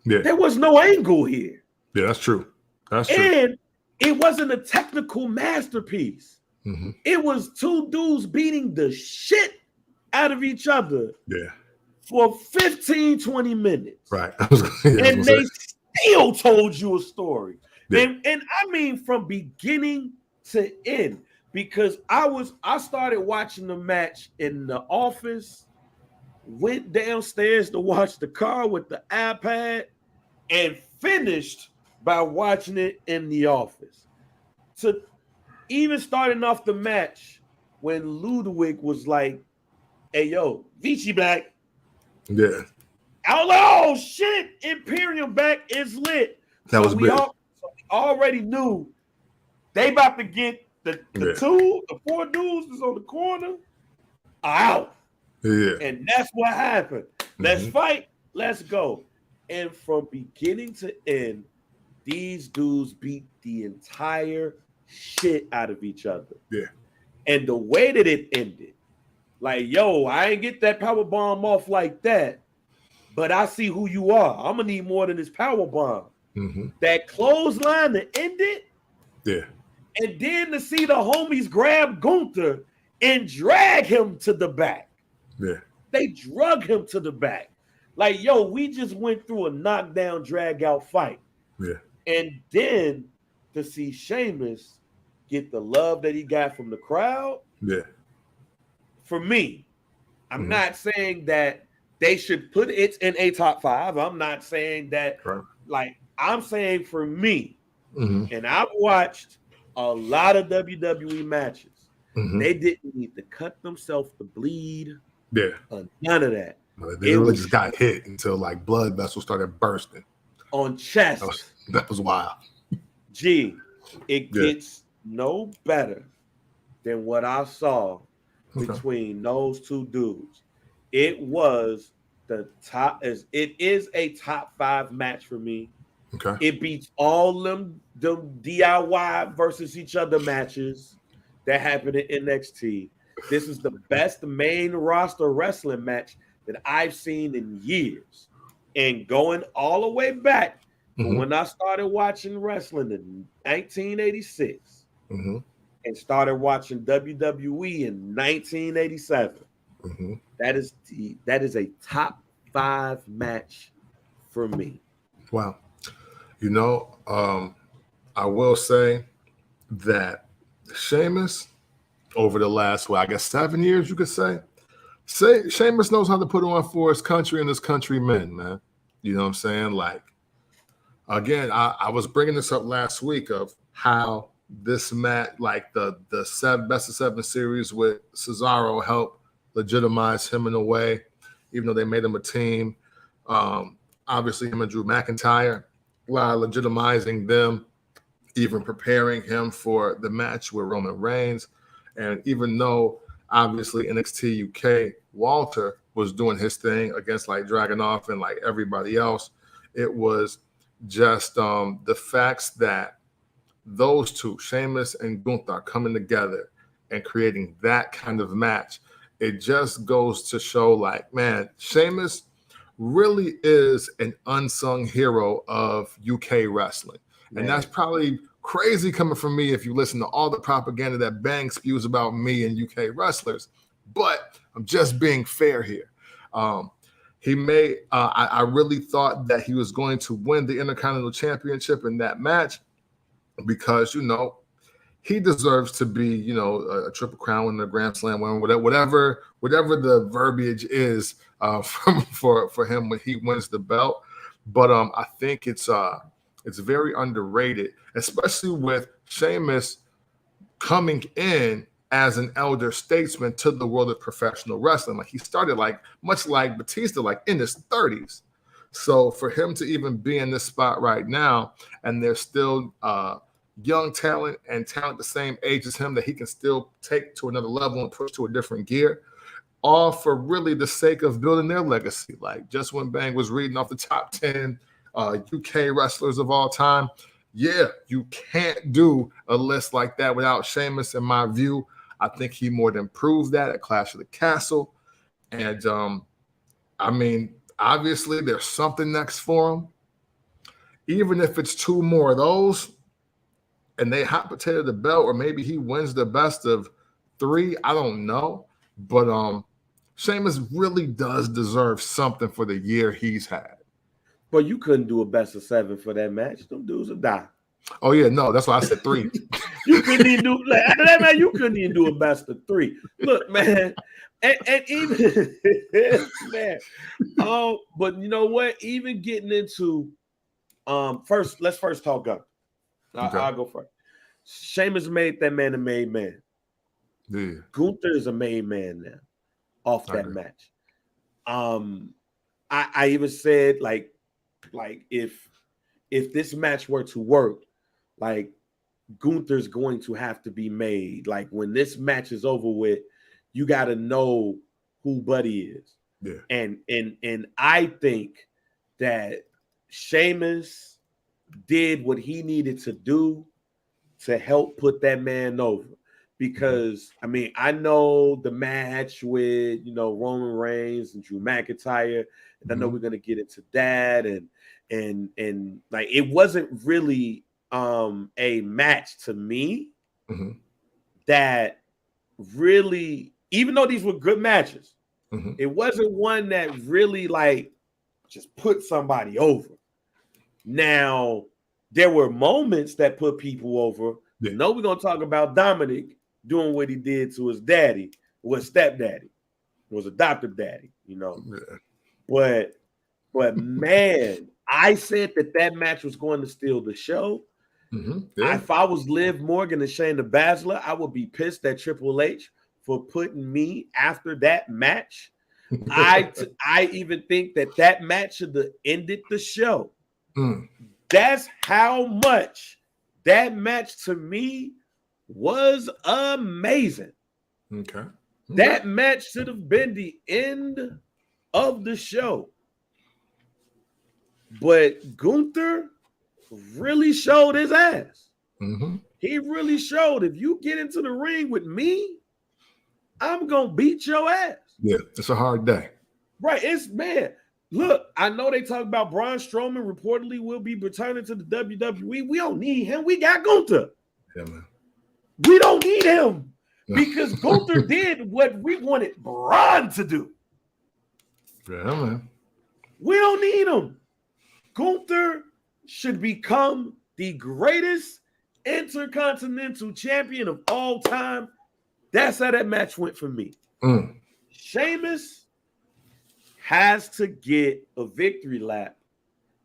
Yeah. There was no angle here. Yeah, that's true. That's true. And it wasn't a technical masterpiece. It was two dudes beating the shit out of each other for 15, 20 minutes. Right. And they still told you a story. Yeah. And I mean, from beginning to end because I started watching the match in the office, went downstairs to watch the car with the iPad, and finished by watching it in the office. So even starting off the match when Ludwig was like, "Hey yo, Vici back." Yeah. I was like, "Oh shit, Imperium back is lit." That was big. So we already knew they about to get the 4 dudes that's on the corner out. Yeah. And that's what happened. Let's fight. Let's go. And from beginning to end, these dudes beat the entire shit out of each other. Yeah. And the way that it ended, like, yo, I ain't get that power bomb off like that, but I see who you are. I'm gonna need more than this power bomb. That clothesline to end it. Yeah. And then to see the homies grab Gunther and drag him to the back. Yeah. They drug him to the back. Like, yo, we just went through a knockdown, drag out fight. Yeah. And then to see Sheamus get the love that he got from the crowd. Yeah. For me, I'm not saying that they should put it in a top 5. I'm not saying that, like, I'm saying for me, and I've watched a lot of WWE matches. They didn't need to cut themselves to bleed. Yeah. None of that. They really just got hit until like blood vessels started bursting. On chest. That was wild. Gee, it gets no better than what I saw between those two dudes. It was the top. It is a top 5 match for me. Okay. It beats all them DIY versus each other matches that happened in NXT. This is the best main roster wrestling match that I've seen in years. And going all the way back from when I started watching wrestling in 1986 and started watching WWE in 1987. That is a top 5 match for me. Wow. You know, I will say that Sheamus, over the last, 7 years, you could say Sheamus knows how to put on for his country and his countrymen, man. You know what I'm saying? Like, again, I was bringing this up last week of how this match, like the best of 7 series with Cesaro helped legitimize him in a way, even though they made him a team. Obviously, him and Drew McIntyre, a lot of legitimizing them, even preparing him for the match with Roman Reigns. And even though, obviously, NXT UK, Walter was doing his thing against like Dragunov and like everybody else, it was just the facts that those two, Sheamus and Gunther, coming together and creating that kind of match, it just goes to show like, man, Sheamus really is an unsung hero of UK wrestling. Man. And that's probably crazy coming from me if you listen to all the propaganda that Bang spews about me and UK wrestlers. But I'm just being fair here. I really thought that he was going to win the Intercontinental Championship in that match because, you know, he deserves to be, you know, a Triple Crown and a Grand Slam winner, whatever the verbiage is for him when he wins the belt. But I think it's very underrated, especially with Sheamus coming in as an elder statesman to the world of professional wrestling. Like he started like much like Batista, like in his 30s. So for him to even be in this spot right now, and there's still young talent and talent the same age as him that he can still take to another level and push to a different gear, all for really the sake of building their legacy. Like just when Bang was reading off the top 10 UK wrestlers of all time, yeah, you can't do a list like that without Sheamus, in my view. I think he more than proved that at Clash of the Castle. And I mean, obviously there's something next for him. Even if it's 2 more of those and they hot potato the belt, or maybe he wins the best of 3, I don't know. But Sheamus really does deserve something for the year he's had. But you couldn't do a best of 7 for that match. Them dudes will die. Oh yeah, no, that's why I said 3. You couldn't even do after that, man. You couldn't even do a best of 3. Look, man, and even man. But you know what? Even getting into let's first talk Gunther. Okay. I'll go first. Sheamus made that man a made man. Yeah. Gunther is a made man now off that match. I even said like if this match were to work, like Gunther's going to have to be made. Like when this match is over with, you got to know who Buddy is. Yeah. And I think that Sheamus did what he needed to do to help put that man over. Because I mean, I know the match with Roman Reigns and Drew McIntyre, and I know we're gonna get into that, and like it wasn't really a match to me that really, even though these were good matches, it wasn't one that really like just put somebody over. Now, there were moments that put people over. Yeah. You know, we're gonna talk about Dominic doing what he did to his daddy, was stepdaddy, was adoptive daddy, Yeah. But man, I said that match was going to steal the show. Yeah. If I was Liv Morgan and Shayna Baszler, I would be pissed at Triple H for putting me after that match. I even think that match should have ended the show. That's how much that match to me was amazing. Okay. That match should have been the end of the show. But Gunther really showed his ass. He really showed, if you get into the ring with me, I'm going to beat your ass. Yeah, it's a hard day. Right. Man, look, I know they talk about Braun Strowman reportedly will be returning to the WWE. We don't need him. We got Gunther. Yeah, man. We don't need him because Gunther did what we wanted Braun to do. Yeah, man. We don't need him. Gunther should become the greatest intercontinental champion of all time. That's how that match went for me. Sheamus has to get a victory lap,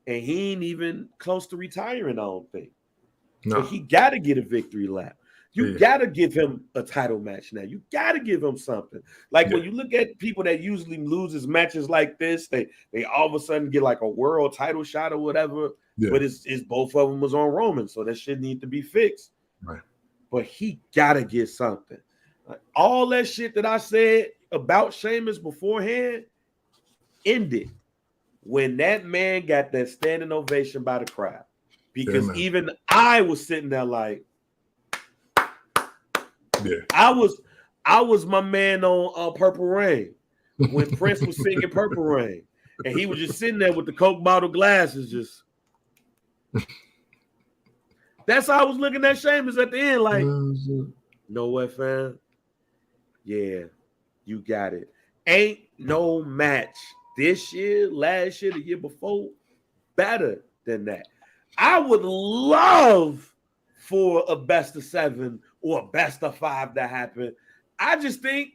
and he ain't even close to retiring, I don't think. No. But he got to get a victory lap. You got to give him a title match now. You got to give him something. Like when you look at people that usually loses matches like this, they all of a sudden get like a world title shot or whatever. Yeah. But it's both of them was on Roman, so that shit need to be fixed. Right. But he got to get something. Like, all that shit that I said about Sheamus beforehand ended when that man got that standing ovation by the crowd. Because even I was sitting there like, I was my man on Purple Rain when Prince was singing Purple Rain, and he was just sitting there with the Coke bottle glasses. Just that's how I was looking at Sheamus at the end. Like, know what, fam? Yeah, you got it. Ain't no match this year, last year, the year before better than that. I would love for a best of 7 or a best of 5 to happen. I just think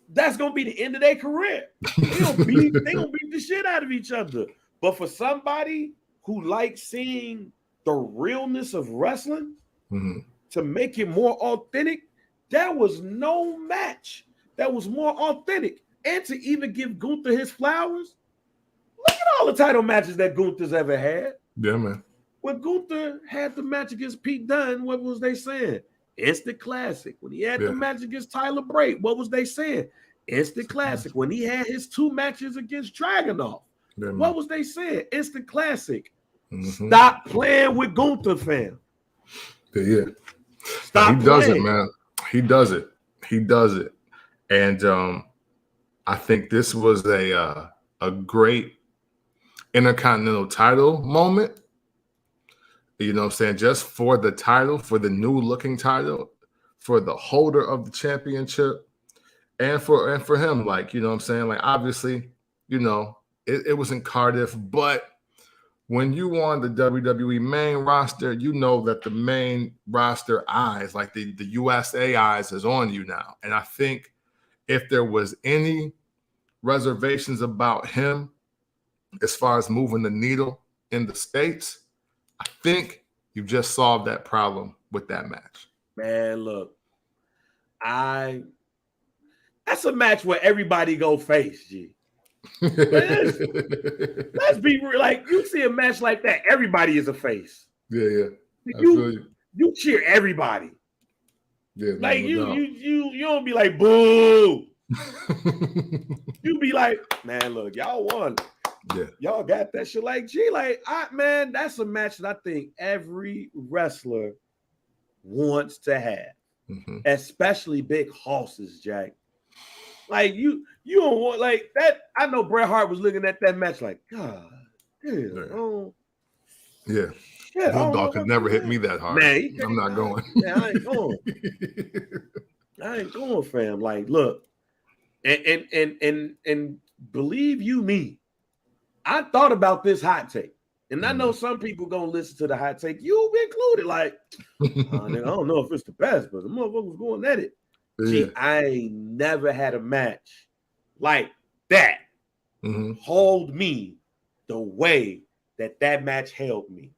that's gonna be the end of their career. They gonna beat the shit out of each other. But for somebody who likes seeing the realness of wrestling to make it more authentic, there was no match that was more authentic. And to even give Gunther his flowers, look at all the title matches that Gunther's ever had. Yeah, man. When Gunther had the match against Pete Dunne, what was they saying? Instant classic. When he had the match against Tyler Bate, what was they saying? Instant classic. When he had his 2 matches against Dragunov, what was they saying? Instant classic. Stop playing with Gunther, fam. Yeah. Stop he does it, man. He does it. He does it. And I think this was a great Intercontinental title moment. You know what I'm saying? Just for the title, for the new looking title, for the holder of the championship, and for him, like, you know what I'm saying? Like, obviously, it was in Cardiff, but when you on the WWE main roster, you know that the main roster eyes, like the USA eyes, is on you now. And I think if there was any reservations about him as far as moving the needle in the States, I think you just solved that problem with that match. Man, look, that's a match where everybody go face, G. Let's be real. Like, you see a match like that, everybody is a face. Yeah. You cheer everybody. Yeah, like you don't be like boo. You be like, man, look, y'all won. Yeah, y'all got that shit. Like, G, like, man, that's a match that I think every wrestler wants to have, especially big horses, Jack. Like, you don't want like that. I know Bret Hart was looking at that match like, God damn, yeah. Bulldog could never hit me that hard. Man, I'm not going. Man, I ain't going. I ain't going, fam. Like, look, and believe you me, I thought about this hot take, and I know some people gonna listen to the hot take. You included. Like, I don't know if it's the best, but the motherfucker's going at it. Gee, I ain't never had a match like that hold me the way that match held me.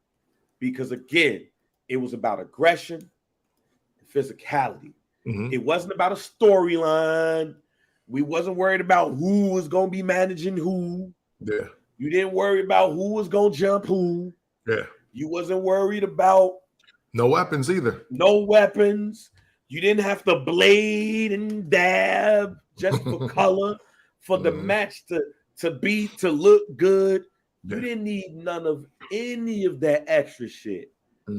Because again, it was about aggression and physicality. It wasn't about a storyline. We wasn't worried about who was going to be managing who. Yeah. You didn't worry about who was going to jump who. Yeah. You wasn't worried about no weapons either. No weapons. You didn't have to blade and dab just for color, for the match to look good. You didn't need none of any of that extra shit.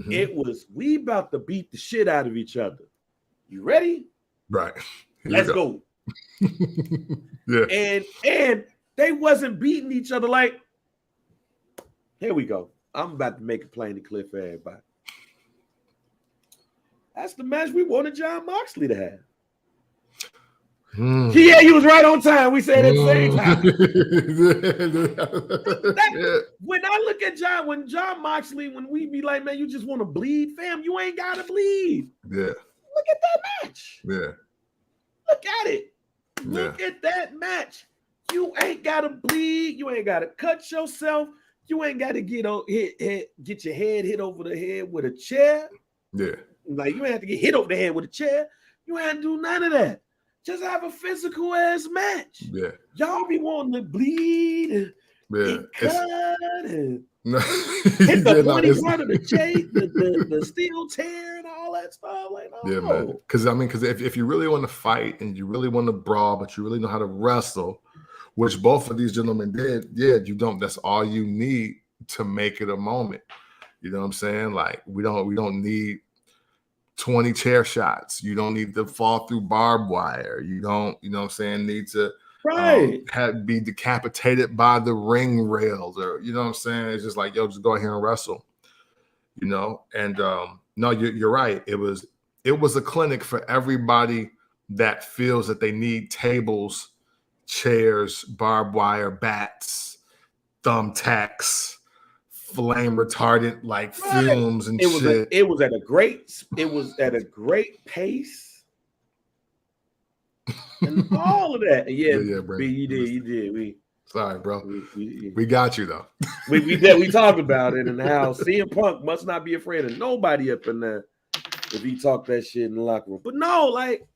It was, we about to beat the shit out of each other. You ready? Right. Let's go. Yeah. And they wasn't beating each other like, here we go. I'm about to make it plain and clear for everybody. That's the match we wanted John Moxley to have. Yeah, you was right on time. We said at the same time. When I look at when John Moxley, when we be like, man, you just want to bleed, fam, you ain't got to bleed. Yeah. Look at that match. Yeah. Look at it. Look at that match. You ain't got to bleed. You ain't got to cut yourself. You ain't got to get your head hit over the head with a chair. Yeah. Like, you ain't have to get hit over the head with a chair. You ain't have to do none of that. Just have a physical ass match. Yeah. Y'all be wanting to bleed and cut and hit the pointy part of the chain, the steel tear and all that stuff. Like, no. Yeah, man. Because if you really want to fight and you really want to brawl, but you really know how to wrestle, which both of these gentlemen did, you don't. That's all you need to make it a moment. You know what I'm saying? Like, we don't need 20 chair shots. You don't need to fall through barbed wire. You don't, you know what I'm saying, need to be decapitated by the ring rails, or, you know what I'm saying? It's just like, yo, just go here and wrestle, you know? And no, you're right. It was a clinic for everybody that feels that they need tables, chairs, barbed wire, bats, thumbtacks, flame retardant like fumes and shit. It was at a great pace. And all of that. Yeah, bro. You did. Sorry, bro. We got you though. we talked about it and how CM Punk must not be afraid of nobody up in there if he talked that shit in the locker room. But no, like,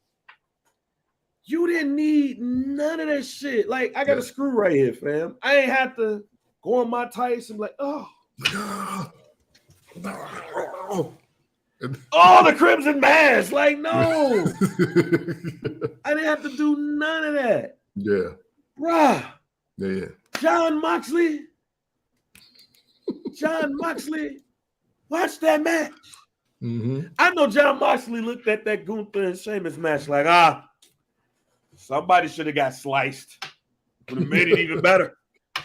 you didn't need none of that shit. Like, I got a screw right here, fam. I ain't have to go on my tights and be like, oh, the Crimson Mask. Like, no. I didn't have to do none of that. Yeah. Bruh. Yeah. John Moxley, watch that match. I know John Moxley looked at that Gunther and Sheamus match like, somebody should have got sliced. Would have made it even better.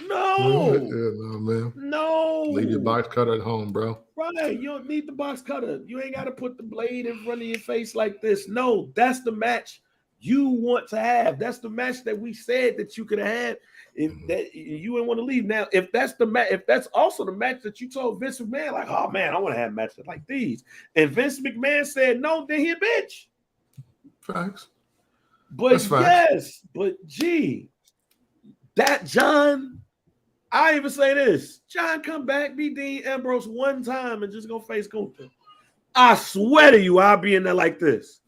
No. No, man. No. Leave your box cutter at home, bro. Right. You don't need the box cutter. You ain't got to put the blade in front of your face like this. No, that's the match you want to have. That's the match that we said that you could have had. If that you didn't want to leave. Now, if that's the match, if that's also the match that you told Vince McMahon, like, oh man, I want to have matches like these, and Vince McMahon said no, then he a bitch. Facts. But that's yes, but gee, that John, I even say this: John, come back, beat Dean Ambrose one time, and just go face Gunther. I swear to you, I'll be in there like this.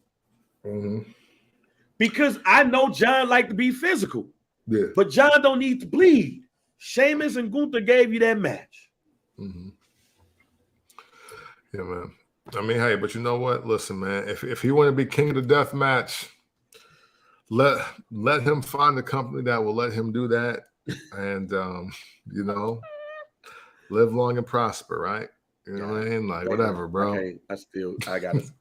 Because I know John like to be physical. Yeah. But John don't need to bleed. Sheamus and Gunther gave you that match. Yeah, man. I mean, hey, but you know what? Listen, man, if he want to be king of the death match, let him find a company that will let him do that. And you know, live long and prosper, right? You know what I mean? Like, whatever, bro. I got to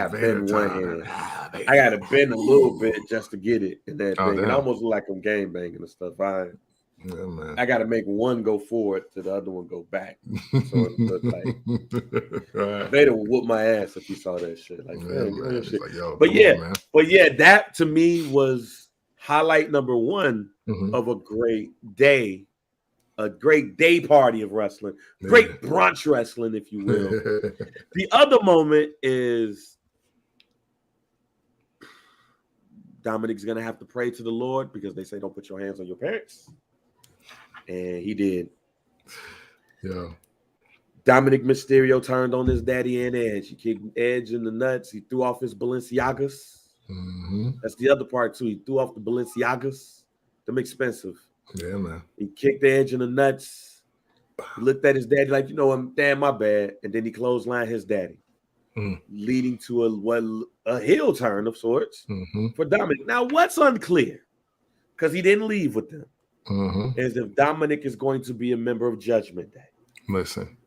bend one hand. I got to bend a little bit just to get it in that thing. Damn. It almost look like I'm game banging and stuff. I got to make one go forward to the other one go back. So it look like Vader would whoop my ass if he saw that shit. Like, man, shit. Like, but yeah, that to me was highlight number one of a great day. A great day party of wrestling, great brunch wrestling, if you will. The other moment is Dominic's going to have to pray to the Lord because they say don't put your hands on your parents. And he did. Yeah. Dominic Mysterio turned on his daddy and Edge. He kicked Edge in the nuts. He threw off his Balenciagas. That's the other part, too. He threw off the Balenciagas. Them expensive. Yeah, man. He kicked the Edge in the nuts. He looked at his daddy like, you know, damn, my bad. And then he clotheslined his daddy, leading to a heel turn of sorts for Dominic. Now, what's unclear, because he didn't leave with them, is if Dominic is going to be a member of Judgment Day. Listen.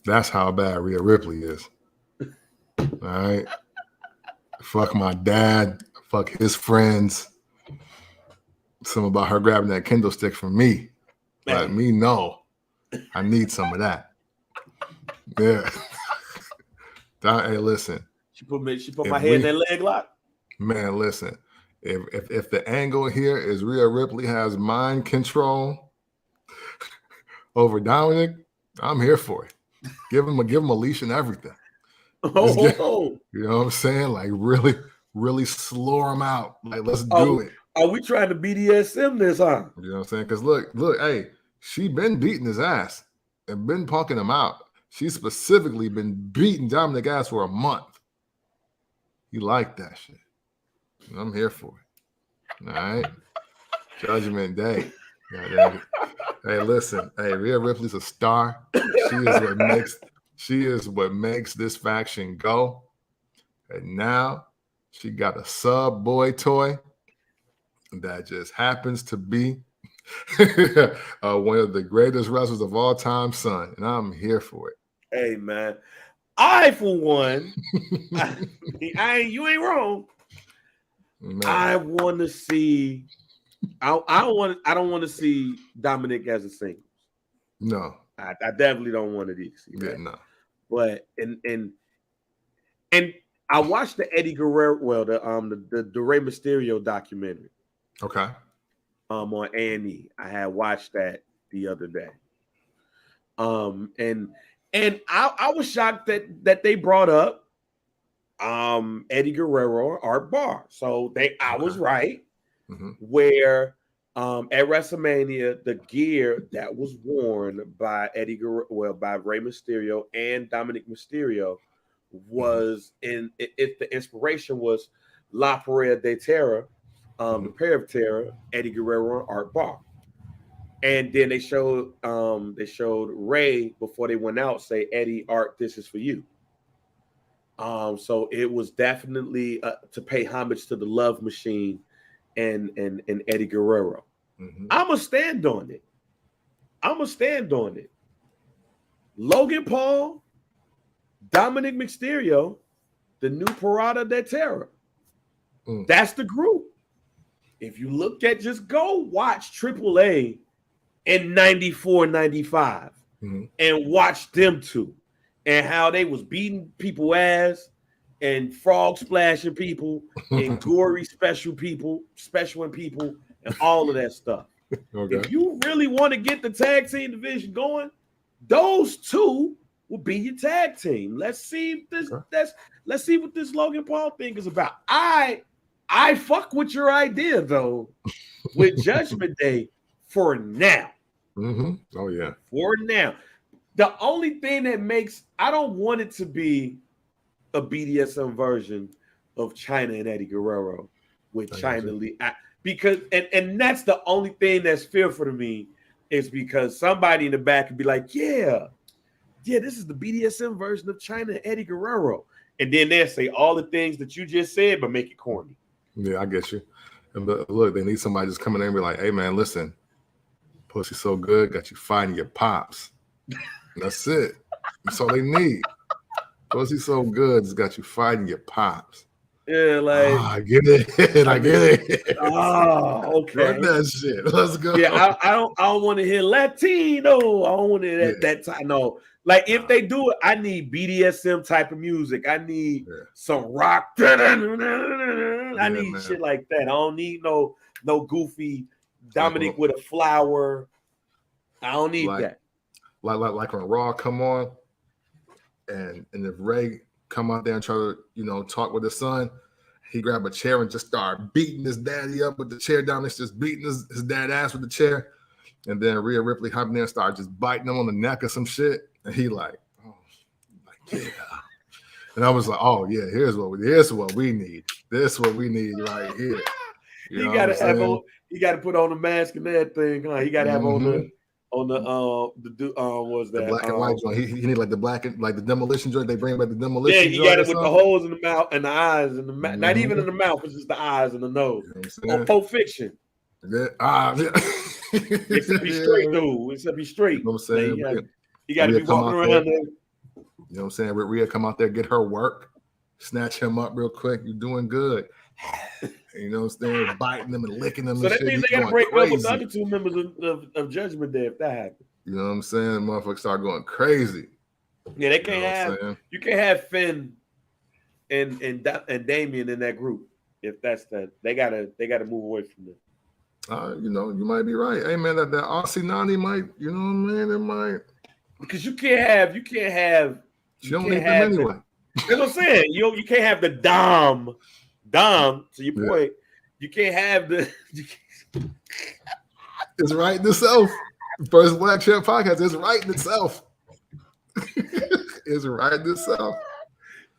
That's how bad Rhea Ripley is. All right? Fuck my dad. Fuck his friends. Something about her grabbing that Kindle stick from me. Let me know. I need some of that. Yeah. Hey, listen. She put my head in that leg lock. Man, listen. If the angle here is Rhea Ripley has mind control over Dominic, I'm here for it. Give him a leash and everything. You know what I'm saying? Like really slur him out. Like, let's do it. Are we trying to BDSM this, huh? You know what I'm saying? Because look, hey, she been beating his ass and been punking him out. She's specifically been beating Dominic ass for a month. He liked that shit. I'm here for it. All right? Judgment Day. Hey, listen. Hey, Rhea Ripley's a star. She is what makes this faction go. And now she got a sub boy toy that just happens to be one of the greatest wrestlers of all time, son. And I'm here for it. Hey, man. I, for one, you ain't wrong. Man. I want to see. I don't want to see Dominic as a singles. No, I definitely don't want to see that. Yeah, no. But and I watched the Eddie Guerrero, the Rey Mysterio documentary. Okay. On A&E. I had watched that the other day. And I was shocked that they brought up Eddie Guerrero Art Bar. So I was right. Where at WrestleMania, the gear that was worn by by Rey Mysterio and Dominic Mysterio was the inspiration was La Pareja de Terra, the pair of Terra, Eddie Guerrero Art Bar. And then they showed Ray before they went out say, Eddie, Art, this is for you. So it was definitely to pay homage to the Love Machine and Eddie Guerrero. I'ma stand on it. Logan Paul, Dominic Mysterio, the new Parada de Terra. That's the group. If you look at, just go watch AAA in 94, 95 and watch them two and how they was beating people ass and frog splashing people and gory special people and all of that stuff. Okay. If you really want to get the tag team division going, those two will be your tag team. Let's see this. Let's see what this Logan Paul thing is about. I fuck with your idea though, with Judgment Day for now. Oh yeah, for now. The only thing that makes I don't want it to be a BDSM version of Chyna and Eddie Guerrero with Chyna Lee. Because and that's the only thing that's fearful to me is because somebody in the back could be like, yeah, this is the BDSM version of Chyna and Eddie Guerrero. And then they'll say all the things that you just said, but make it corny. Yeah, I get you. But look, they need somebody just coming in and be like, hey man, listen, pussy so good, got you fighting your pops. And that's it. That's all they need. Pussy so good, it's got you fighting your pops. Yeah, like I get it. I get it. Oh, okay. Run that shit. Let's go. Yeah, I don't want to hear Latino. I don't want to hear that time. No, like if they do it, I need BDSM type of music. I need some rock. I need shit like that. I don't need no goofy Dominic with a flower. I don't need that. Like when Raw come on, and if Ray come out there and try to, talk with his son, he grab a chair and just start beating his daddy up with the chair down. It's just beating his dad ass with the chair. And then Rhea Ripley hop in there and start just biting him on the neck or some shit. And he yeah. And I was like, oh yeah, here's what we need. This is what we need right here. You gotta have on, you gotta put on the mask and that thing, huh? You gotta have on the what's that? The black and white joint. He need like the black and like the demolition joint. They bring back the demolition. Yeah, you got it with the holes in the mouth and the eyes and the not even in the mouth, it's just the eyes and the nose. Or Pulp Fiction. Except he's straight, dude. Except he's straight. You know what I'm saying? You got to be walking around there. You know what I'm saying? Rhea come out there, get her work, snatch him up real quick. You're doing good. You know what I'm saying? Biting them and licking them. So that means they got to break up with the other two members of Judgment Day if that happens. You know what I'm saying? Motherfuckers start going crazy. Yeah, they can't you can't have Finn and Damian in that group. If that's that, they gotta move away from them. You might be right. Hey man, that Aussie Nani might, you know what I mean? It might, because you can't have. She don't need them anyway. That's what I'm saying. You can't have the Dom. To your point, you can't have the. It's right in itself. First Black Champ podcast is right in itself. It's right in itself.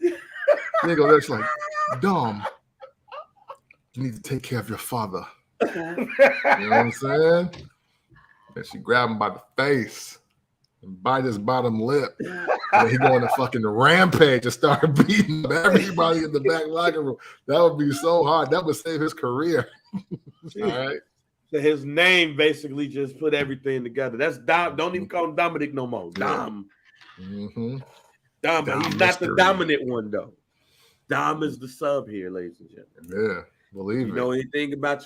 They go there, she's like, Dom, you need to take care of your father. You know what I'm saying? And she grabbed him by the face and bite his bottom lip. And he go on a fucking rampage and start beating everybody in the back locker room. That would be so hard. That would save his career. All right. So his name basically just put everything together. That's Dom. Don't even call him Dominic no more. Dom. Mm-hmm. Dom, but he's not the dominant one though. Dom is the sub here, ladies and gentlemen. Yeah, believe it. If you know anything about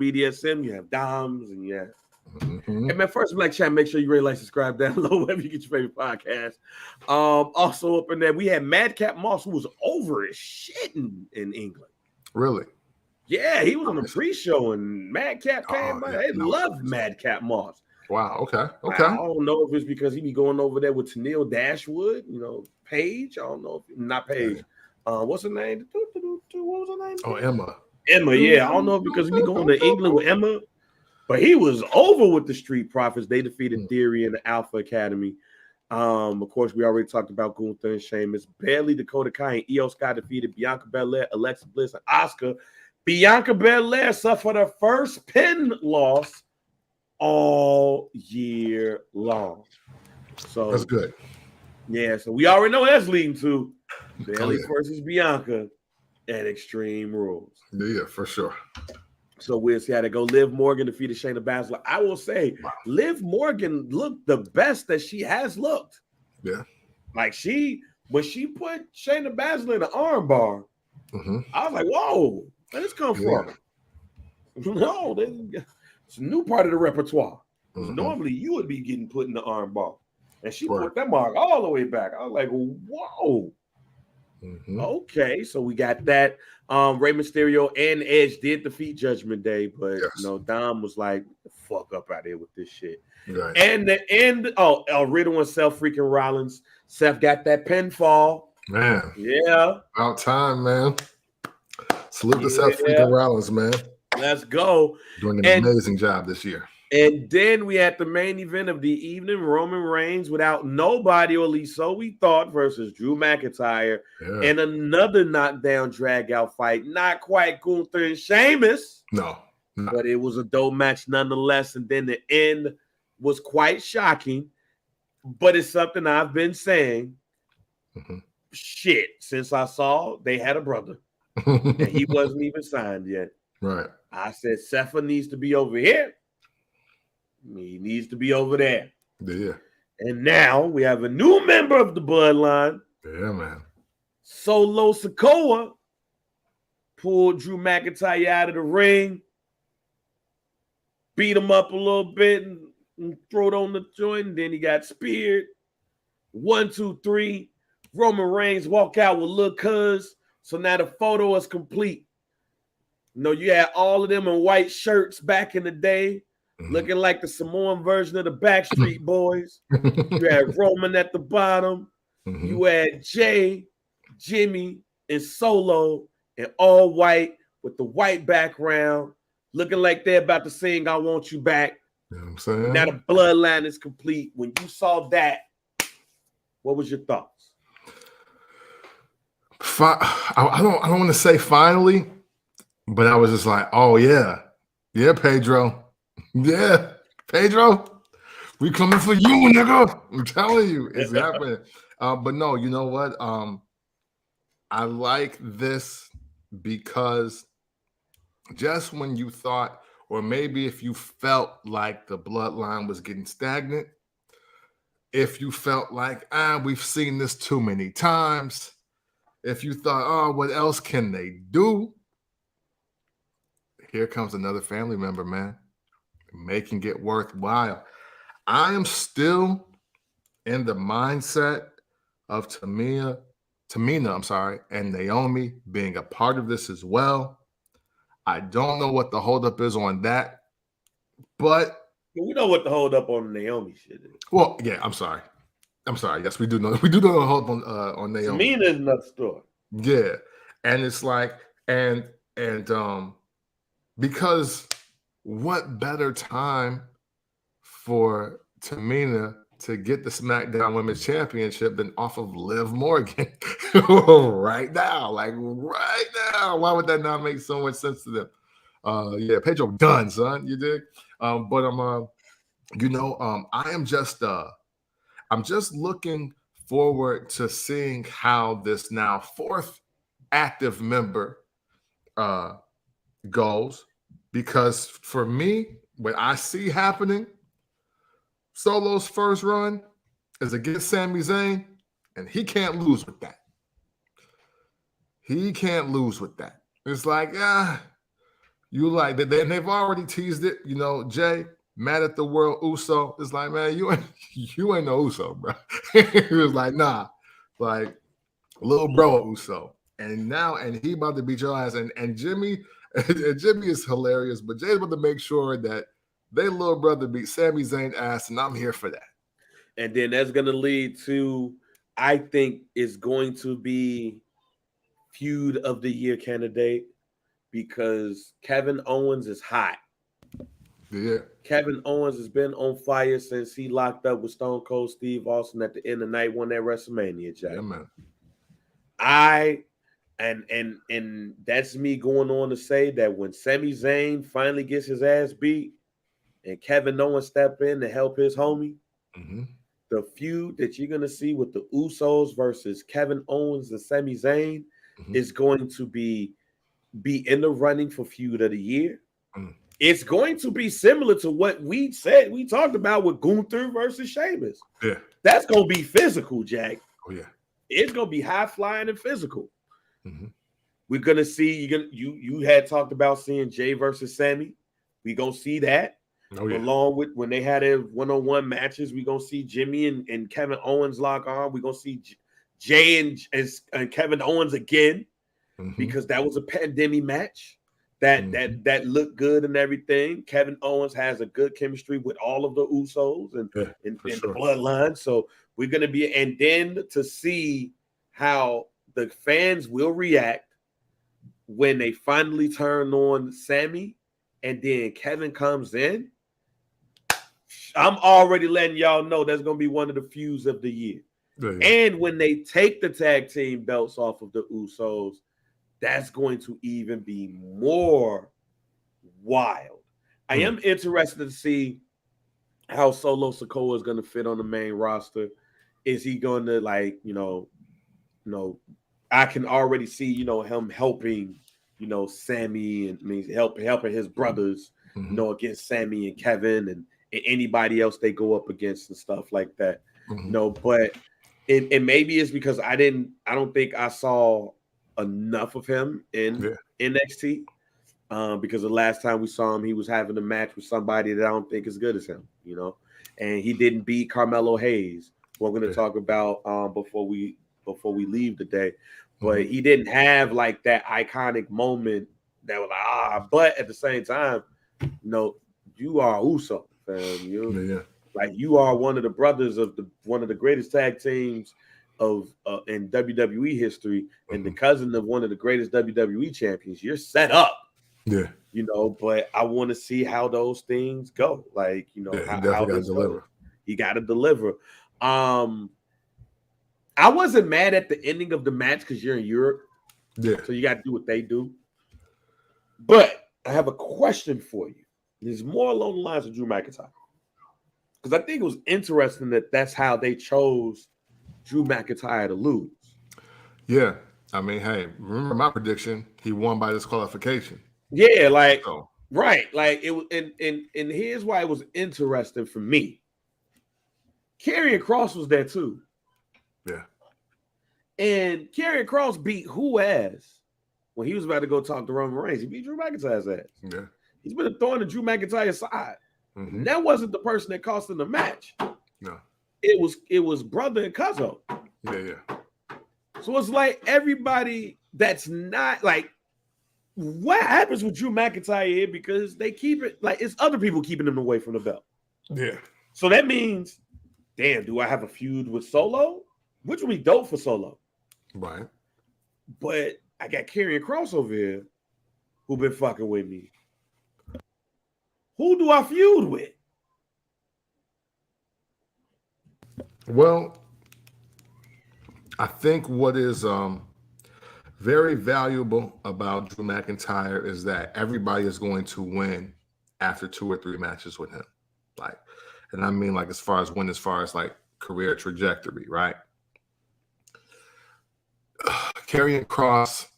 BDSM, you have Doms and you have. Mm-hmm. Hey man, first Black Chat, make sure you rate, like, subscribe down low wherever you get your favorite podcast. Also up in there, we had Madcap Moss, who was over his shit in England. Really? Yeah, he was on the pre-show and Madcap came by. They loved Madcap Moss. Wow, okay. I don't know if it's because he be going over there with Tennille Dashwood, Paige. I don't know if not Paige. What's her name? What was her name? Oh, Emma. Emma, yeah. I don't know if because he be going to England with Emma. But he was over with the Street Profits. They defeated Theory and the Alpha Academy. Of course, we already talked about Gunther and Sheamus. Bayley, Dakota Kai, and Io Sky defeated Bianca Belair, Alexa Bliss, and Asuka. Bianca Belair suffered her first pin loss all year long. So that's good. Yeah, so we already know what that's leading to. Bayley versus Bianca at Extreme Rules. Yeah, for sure. So we'll see how they go. Liv Morgan defeated Shayna Baszler. I will say, Liv Morgan looked the best that she has looked. Yeah. Like when she put Shayna Baszler in the armbar, I was like, whoa, where this come from? No, it's a new part of the repertoire. Normally you would be getting put in the armbar. And she put that mark all the way back. I was like, whoa. Okay, so we got that. Rey Mysterio and Edge did defeat Judgment Day, but Dom was like, "Fuck up out here with this shit." Right. And the end. Oh, Riddle and Seth freaking Rollins. Seth got that pinfall. Man. Yeah. About time, man. Salute to Seth freaking Rollins, man. Let's go. Doing an amazing job this year. And then we had the main event of the evening, Roman Reigns without nobody, or at least so we thought, versus Drew McIntyre. And another knockdown drag-out fight. Not quite Gunther and Sheamus. No. But it was a dope match nonetheless. And then the end was quite shocking. But it's something I've been saying. Shit, since I saw they had a brother. And he wasn't even signed yet. Right. I said, Seth needs to be over here. He needs to be over there. Yeah. And now we have a new member of the bloodline. Yeah, man. Solo Sikoa pulled Drew McIntyre out of the ring, beat him up a little bit, and throw it on the joint. And then he got speared. 1, 2, 3. Roman Reigns walk out with Lil Cuz. So now the photo is complete. You know, you had all of them in white shirts back in the day, looking like the Samoan version of the Backstreet Boys. You had Roman at the bottom. You had Jay, Jimmy, and Solo in all white with the white background, looking like they're about to sing I Want You Back. You know what I'm saying? Now the bloodline is complete. When you saw that, what was your thoughts? I don't want to say finally, but I was just like, oh yeah, Pedro, yeah, Pedro, we coming for you, nigga. I'm telling you, it's happening. But no, you know what? I like this because just when you thought, or maybe if you felt like the bloodline was getting stagnant, if you felt like we've seen this too many times. If you thought, oh, what else can they do? Here comes another family member, man, making it worthwhile. I am still in the mindset of Tamina, and Naomi being a part of this as well. I don't know what the holdup is on that, but we know what the holdup on Naomi shit is. Well, yeah, I'm sorry. Yes, we do know. We do know the hold on Naomi. Tamina is another story. Yeah, and it's like, and because what better time for Tamina to get the SmackDown Women's Championship than off of Liv Morgan right now? Like right now, why would that not make so much sense to them? Yeah, Pedro done, son. You dig? But I'm just looking forward to seeing how this now fourth active member goes, because for me, what I see happening, Solo's first run is against Sami Zayn, and he can't lose with that. He can't lose with that. It's like, you like that, and they've already teased it. You know, Jay, mad at the world Uso. It's like, man, you ain't no Uso, bro. He was like, nah, like little bro Uso. And he about to beat your ass. And Jimmy is hilarious, but Jay's about to make sure that they little brother beat Sami Zayn ass, and I'm here for that. And then that's going to lead to, I think, is going to be feud of the year candidate, because Kevin Owens is hot. Yeah. Kevin Owens has been on fire since he locked up with Stone Cold Steve Austin at the end of the night, won that WrestleMania, Jack. Yeah, man. And that's me going on to say that when Sami Zayn finally gets his ass beat and Kevin Owens step in to help his homie, the feud that you're going to see with the Usos versus Kevin Owens and Sami Zayn is going to be in the running for feud of the year. It's going to be similar to what we talked about with Gunther versus Sheamus. Yeah. That's going to be physical, Jack. Oh, yeah. It's going to be high flying and physical. We're going to see, you had talked about seeing Jay versus Sammy. We're going to see that. Oh, yeah. Along with when they had their one-on-one matches, we're going to see Jimmy and Kevin Owens lock on. We're going to see Jay and Kevin Owens again, because that was a pandemic match that looked good and everything. Kevin Owens has a good chemistry with all of the Usos and the bloodline. So we're going to be, and then to see how the fans will react when they finally turn on Sammy and then Kevin comes in. I'm already letting y'all know that's going to be one of the feuds of the year. Yeah. And when they take the tag team belts off of the Usos, that's going to even be more wild. I am interested to see how Solo Sikoa is going to fit on the main roster. Is he going to I can already see, him helping, Sammy and helping his brothers, against Sammy and Kevin and anybody else they go up against and stuff like that. But it maybe it's because I don't think I saw enough of him in NXT, because the last time we saw him, he was having a match with somebody that I don't think is good as him, and he didn't beat Carmelo Hayes, who I'm going to talk about before we leave today, but he didn't have like that iconic moment that was like, but at the same time, you are Uso, fam. Like you are one of the brothers of one of the greatest tag teams of in WWE history, and the cousin of one of the greatest WWE champions. You're set up, but I want to see how those things go. Like, how this goes. He got to deliver. I wasn't mad at the ending of the match because you're in Europe, so you got to do what they do. But I have a question for you. It's more along the lines of Drew McIntyre, because I think it was interesting that that's how they chose Drew McIntyre to lose. Yeah. I mean, hey, remember my prediction? He won by disqualification. Yeah, right. Like it was, and here's why it was interesting for me. Karrion Kross was there too. Yeah. And Karrion Kross beat who ass when he was about to go talk to Roman Reigns. He beat Drew McIntyre's ass. Yeah. He's been a thorn in Drew McIntyre's side. And that wasn't the person that cost him the match. No. It was brother and cousin. Yeah. So it's like everybody that's not like, what happens with Drew McIntyre here? Because they keep it like it's other people keeping him away from the belt. Yeah. So that means, damn, do I have a feud with Solo? Which would be dope for Solo. Right. But I got Karrion Kross over here who been fucking with me. Who do I feud with? Well, I think what is very valuable about Drew McIntyre is that everybody is going to win after 2 or 3 matches with him. Like, and I mean, like, as far as like career trajectory, right? Karrion Kross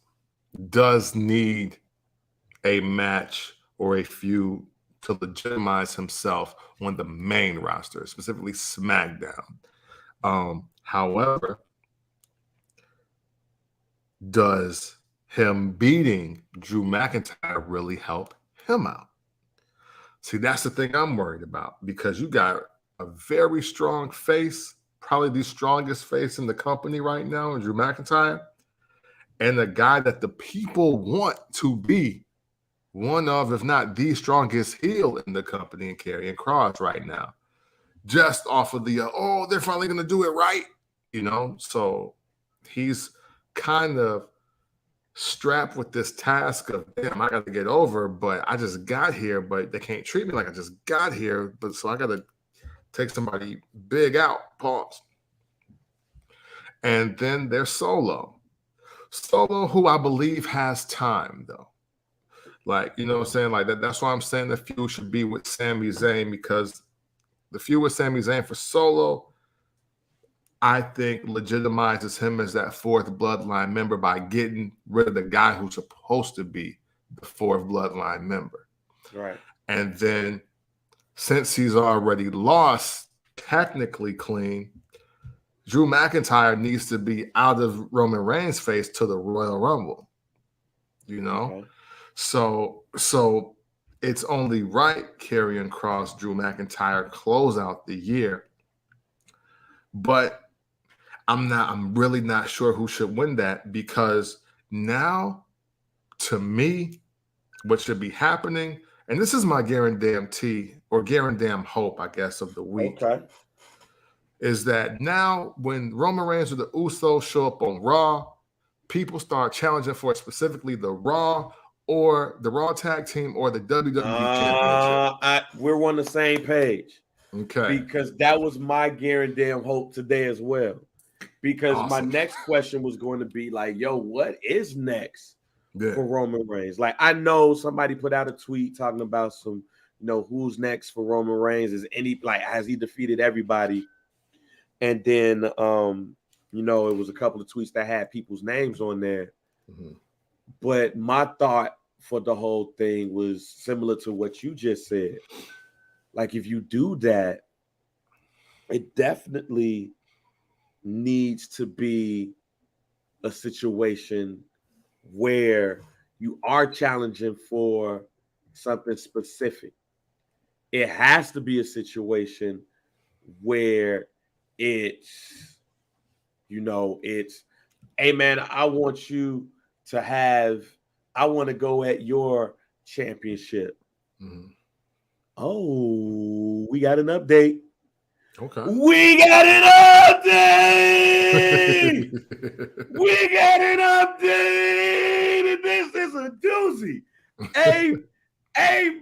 does need a match or a feud to legitimize himself on the main roster, specifically SmackDown. However, does him beating Drew McIntyre really help him out? See, that's the thing I'm worried about, because you got a very strong face, probably the strongest face in the company right now, in Drew McIntyre, and the guy that the people want to be one of, if not the strongest heel in the company, in Karrion Kross right now. Just off of the, they're finally going to do it right, So he's kind of strapped with this task of, damn, I got to get over, but I just got here, but they can't treat me like I just got here, but so I got to take somebody big out, pause. And then there's Solo. Solo, who I believe has time, though. Like, you know what I'm saying? Like, that's why I'm saying the feud should be with Sami Zayn, because the feud with Sami Zayn for Solo, I think, legitimizes him as that 4th bloodline member by getting rid of the guy who's supposed to be the 4th bloodline member. Right. And then, since he's already lost, technically clean, Drew McIntyre needs to be out of Roman Reigns' face to the Royal Rumble. Okay. So it's only right Karrion Kross, Drew McIntyre close out the year. But I'm really not sure who should win that, because now, to me, what should be happening, and this is my guarantee or guaranteed hope, I guess, of the week, is that now when Roman Reigns or the Usos show up on Raw, people start challenging for specifically the Raw Tag Team or the WWE Championship. We're on the same page. Okay. Because that was my guaranteed hope today as well. Because my next question was going to be like, yo, what is next for Roman Reigns? Like, I know somebody put out a tweet talking about some, who's next for Roman Reigns? Has he defeated everybody? And then, it was a couple of tweets that had people's names on there. Mm-hmm. But my thought for the whole thing was similar to what you just said. Like, if you do that, it definitely needs to be a situation where you are challenging for something specific. It has to be a situation where it's, hey man, I want to go at your championship. Mm-hmm. Oh, we got an update. Okay. We got an update. We got an update. And this is a doozy. Hey,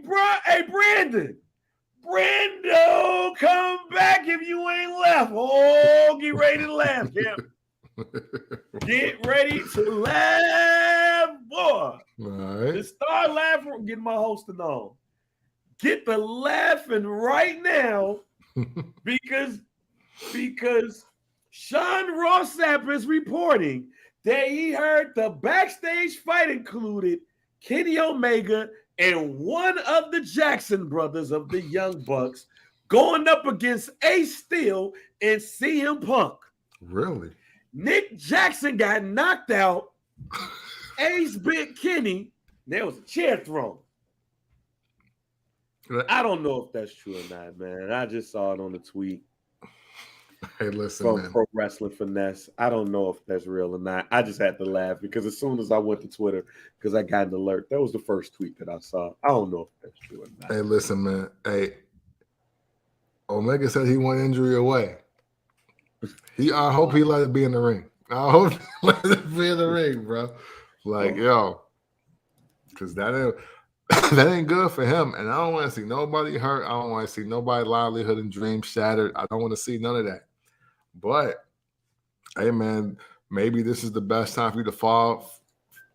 Brandon. Brando, come back if you ain't left. Oh, get ready to laugh, Camp. Get ready to laugh, boy. All right. To start laughing, I'm getting my hosting on. Get the laughing right now because Sean Rossap is reporting that he heard the backstage fight included Kenny Omega and one of the Jackson brothers of the Young Bucks going up against Ace Steel and CM Punk. Really? Nick Jackson got knocked out. Ace bit Kenny. There was a chair thrown. I don't know if that's true or not, man. I just saw it on the tweet. Hey, listen, from man. Pro Wrestling Finesse. I don't know if that's real or not. I just had to laugh because as soon as I went to Twitter, because I got an alert, that was the first tweet that I saw. I don't know if that's true or not. Hey, listen, man. Hey, Omega said he won injury away. I hope he let it be in the ring. I hope he let it be in the ring, bro. Like, yo, because that ain't good for him. And I don't want to see nobody hurt. I don't want to see nobody's livelihood and dreams shattered. I don't want to see none of that. But, hey, man, maybe this is the best time for you to fall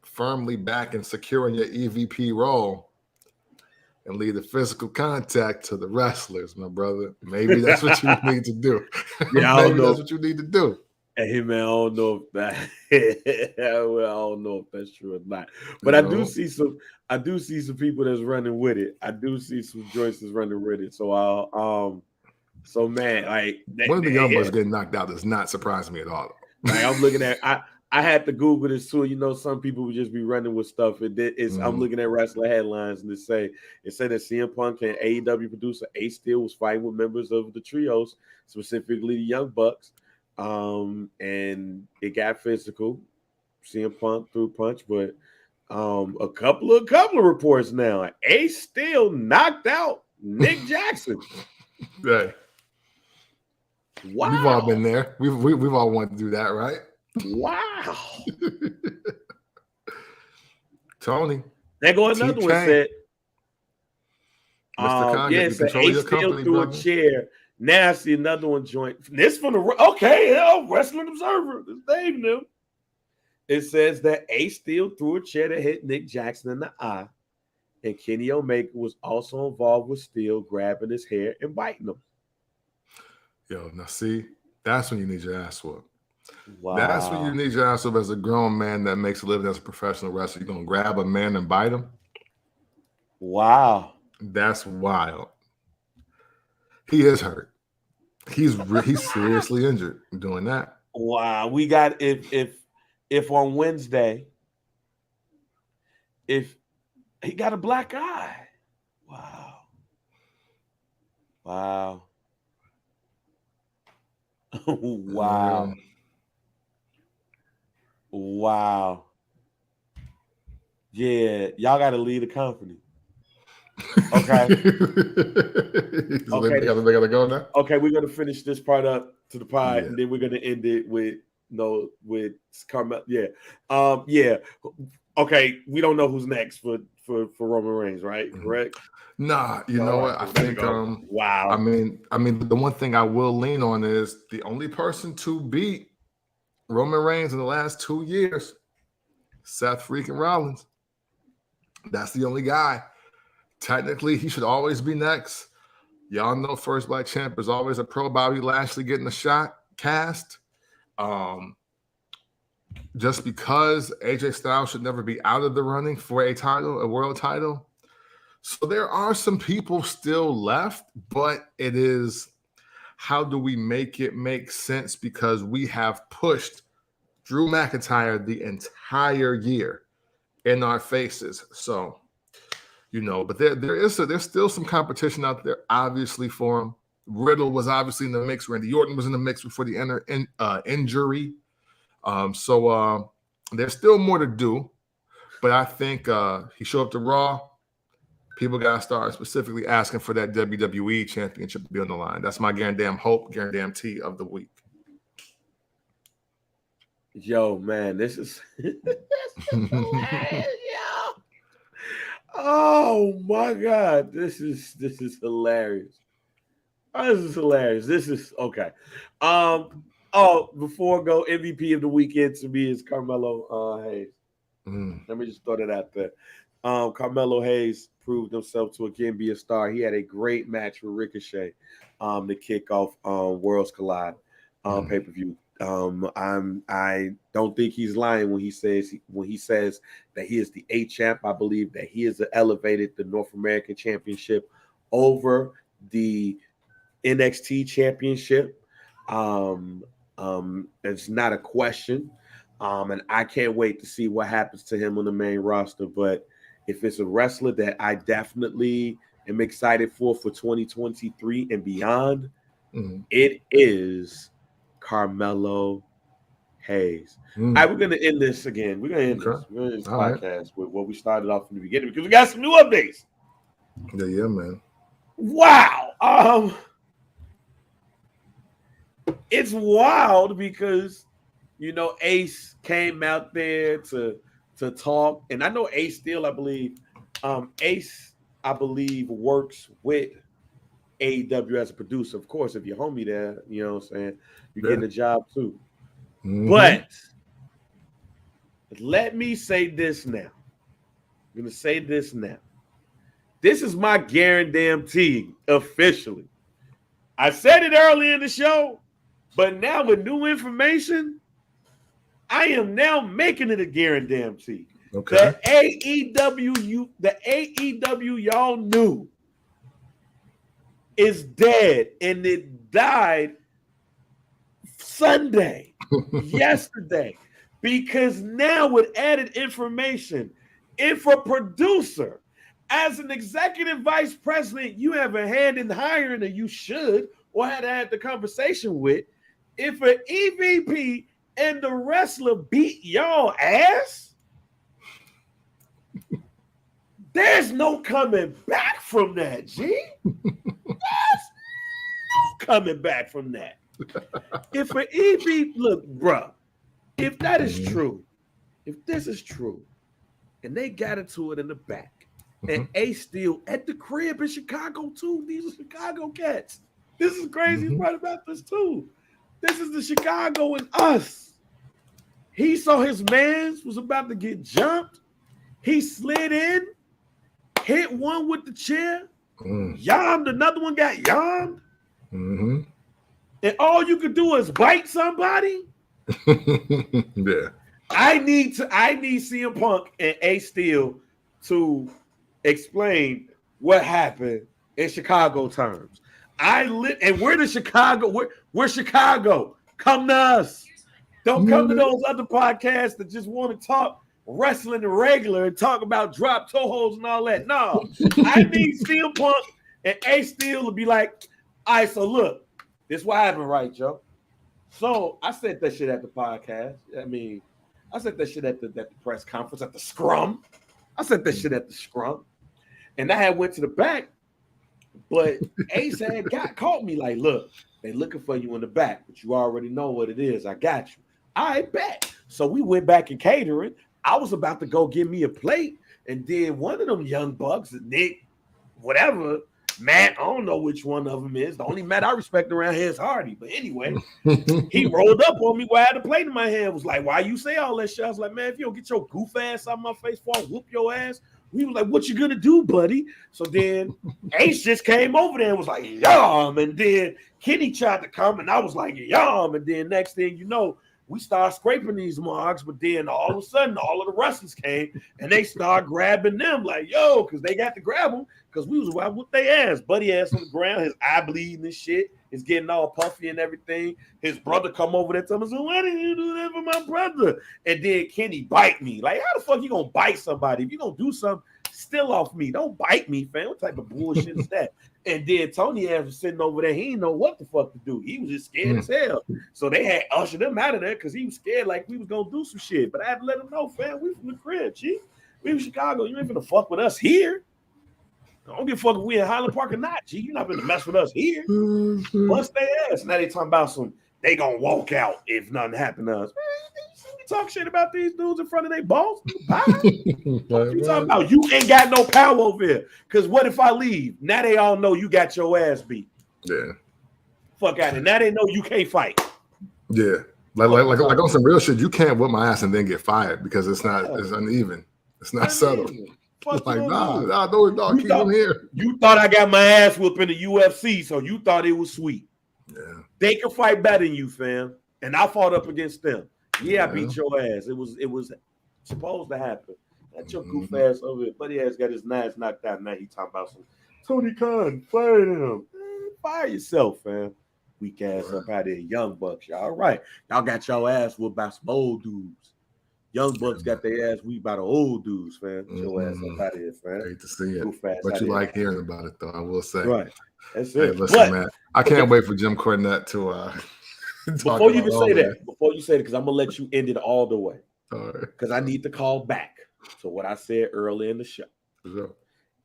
firmly back and secure in your EVP role and leave the physical contact to the wrestlers, my brother. Maybe that's what you need to do. Yeah, I don't know. That's what you need to do. Hey, man, I don't know if that. I don't know if that's true or not. But I do see some people that's running with it. I do see some joints that's running with it. So So man, like one of the Young Bucks getting knocked out does not surprise me at all. Like I'm looking at, I had to Google this too. Some people would just be running with stuff. I'm looking at wrestler headlines and it said that CM Punk and AEW producer Ace Steel was fighting with members of the trios, specifically the Young Bucks, and it got physical. CM Punk threw a punch, but a couple of reports now. Ace Steel knocked out Nick Jackson. Right. Wow. We've all been there. We've all wanted to do that, right? Wow. Tony. There go another TK. one said. Mr. Khan, you control your company, through brother. a chair. Now I see another one joint. This from the Wrestling Observer. This Dave knew. It says that Ace Steel threw a chair that hit Nick Jackson in the eye, and Kenny Omega was also involved with Steel grabbing his hair and biting him. Yo, now see, that's when you need your ass whooped. Wow. That's when you need your ass whooped as a grown man that makes a living as a professional wrestler. You're gonna grab a man and bite him? Wow. That's wild. He is hurt. He's seriously injured doing that. Wow. We got if on Wednesday, if he got a black eye. Wow. Wow. Wow. Wow. Yeah, y'all got to leave the company. Okay. So okay. They gotta go now. Okay, we're gonna finish this part up to the pod, and then we're gonna end it with Carmelo. Yeah. Yeah. Okay, we don't know who's next for Roman Reigns, right? Correct? Nah, you know what? I think wow. I mean, the one thing I will lean on is the only person to beat Roman Reigns in the last 2 years, Seth freaking Rollins. That's the only guy. Technically, he should always be next. Y'all know first black champ is always a pro. Bobby Lashley getting a shot cast. Just because AJ Styles should never be out of the running for a world title. So there are some people still left, but it is how do we make it make sense, because we have pushed Drew McIntyre the entire year in our faces. So, but there's still some competition out there, obviously, for him. Riddle was obviously in the mix. Randy Orton was in the mix before the injury. So there's still more to do. But I think he showed up to Raw. People got to start specifically asking for that WWE championship to be on the line. That's my guarantee of the week. Yo, man, this is hilarious, yo. Oh my God, this is hilarious. Oh, this is hilarious. This is okay. Before I go, MVP of the weekend to me is Carmelo Hayes. Let me just throw that out there. Carmelo Hayes proved himself to again be a star. He had a great match with Ricochet to kick off Worlds Collide pay-per-view. I don't think he's lying when he says that he is the 8th champ. I believe that he has elevated the North American Championship over the NXT Championship. It's not a question. And I can't wait to see what happens to him on the main roster. But if it's a wrestler that I definitely am excited for 2023 and beyond, it is Carmelo Hayes. All right, we're going to end this again. We're going to end this podcast with what we started off in the beginning, because we got some new updates. Yeah, man. Wow. It's wild because, Ace came out there to talk. And I know Ace still, I believe, works with AEW as a producer. Of course, if you're homie there, you know what I'm saying, you're getting a job too. But let me say this now. I'm going to say this now. This is my guarantee officially. I said it early in the show, but now with new information, I am now making it a guarantee. Okay. The AEW y'all knew is dead, and it died Sunday, yesterday, because now with added information, if a producer, as an executive vice president, you have a hand in hiring, or you should, or had the conversation with, if an EVP and the wrestler beat y'all ass, there's no coming back from that, G. There's no coming back from that. If an EV, look, bro, if that is true, if this is true, and they got into it in the back, and Ace still at the crib in Chicago too. These are Chicago cats. This is crazy part about this too. This is the Chicago in us. He saw his mans was about to get jumped. He slid in, hit one with the chair, yammed, another one got yammed. And all you could do is bite somebody. Yeah. I need CM Punk and Ace Steel to explain what happened in Chicago terms. And we're the Chicago. We're Chicago. Come to us. Don't come to those other podcasts that just want to talk wrestling regular and talk about drop toe holds and all that. No, I need CM Punk and Ace Steel to be like, all right, so look, this is what happened, right, Joe? So I said that shit at the podcast. I mean, I said that shit at the press conference, at the scrum. I said that shit at the scrum. And I had went to the back, but Ace had caught me like, look, they looking for you in the back, but you already know what it is. I got you. I bet. So we went back in catering. I was about to go get me a plate, and then one of them young bucks, Nick, whatever, Matt, I don't know which one of them is. The only Matt I respect around here is Hardy. But anyway, he rolled up on me while I had a plate in my hand. Was like, why you say all that shit? I was like, man, if you don't get your goof ass out of my face before I whoop your ass. He was like, what you gonna do, buddy? So then Ace just came over there and was like, yum. And then Kenny tried to come, and I was like, yum. And then next thing you know, we started scraping these marks, but then all of a sudden, all of the wrestlers came and they started grabbing them like, yo, because they got to grab them because we was about with their ass. Buddy ass on the ground, his eye bleeding and shit. It's getting all puffy and everything. His brother come over there and tell me, so why did you do that for my brother? And then Kenny bite me. Like, how the fuck you gonna bite somebody? If you gonna do something, still off me. Don't bite me, fam. What type of bullshit is that? And then Tony ass was sitting over there. He didn't know what the fuck to do. He was just scared as hell. So they had ushered him out of there because he was scared like we was gonna do some shit. But I had to let him know, fam, we from the crib, chief. We from Chicago. You ain't finna fuck with us here. I don't give a fuck if we in Highland Park or not, G. You're not gonna mess with us here. Bust their ass. Now they talking about they gonna walk out if nothing happened to us. Man, you talk shit about these dudes in front of their boss. Bye. What you talking about? You ain't got no power over here. Cause what if I leave? Now they all know you got your ass beat. Yeah. Fuck out of it. Now they know you can't fight. Yeah. Like on some real shit, you can't whip my ass and then get fired because it's uneven. It's not settled. Like, nah, dog, keep him here. You thought I got my ass whooped in the UFC, so you thought it was sweet. Yeah. They can fight better than you, fam. And I fought up against them. Yeah, I beat your ass. It was supposed to happen. Got your goof ass over here. Buddy ass got his knives knocked out. Now he talking about some Tony Khan, fire him. Fire yourself, fam. Weak ass up out there. Young Bucks. Y'all right. Y'all got your ass whooped by some old dudes. Young Bucks got their ass weak by the old dudes, fam. Get your ass up out of here, fam. Hate to see it. But you like hearing about it, though, I will say. Right. That's hey, it. Listen, man. I can't wait for Jim Cornette to before you even say that, because I'm gonna let you end it all the way. All right. Because I need to call back to what I said earlier in the show. Sure.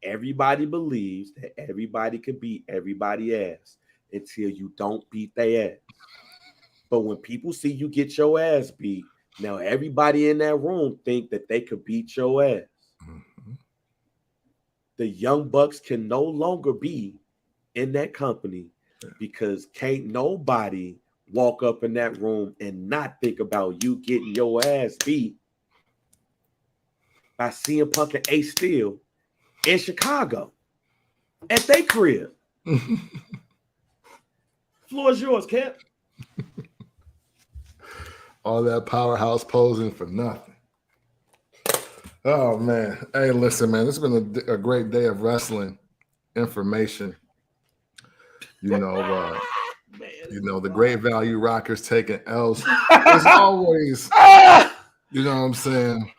Everybody believes that everybody can beat everybody ass until you don't beat their ass. But when people see you get your ass beat, now everybody in that room think that they could beat your ass. Mm-hmm. The Young Bucks can no longer be in that company because can't nobody walk up in that room and not think about you getting your ass beat by CM Punk and Ace Steel in Chicago at their crib. Floor is yours, Cap. All that powerhouse posing for nothing. Oh, man. Hey, listen, man. This has been a great day of wrestling information. You know, the Great Value Rockers taking L's. As always, you know what I'm saying?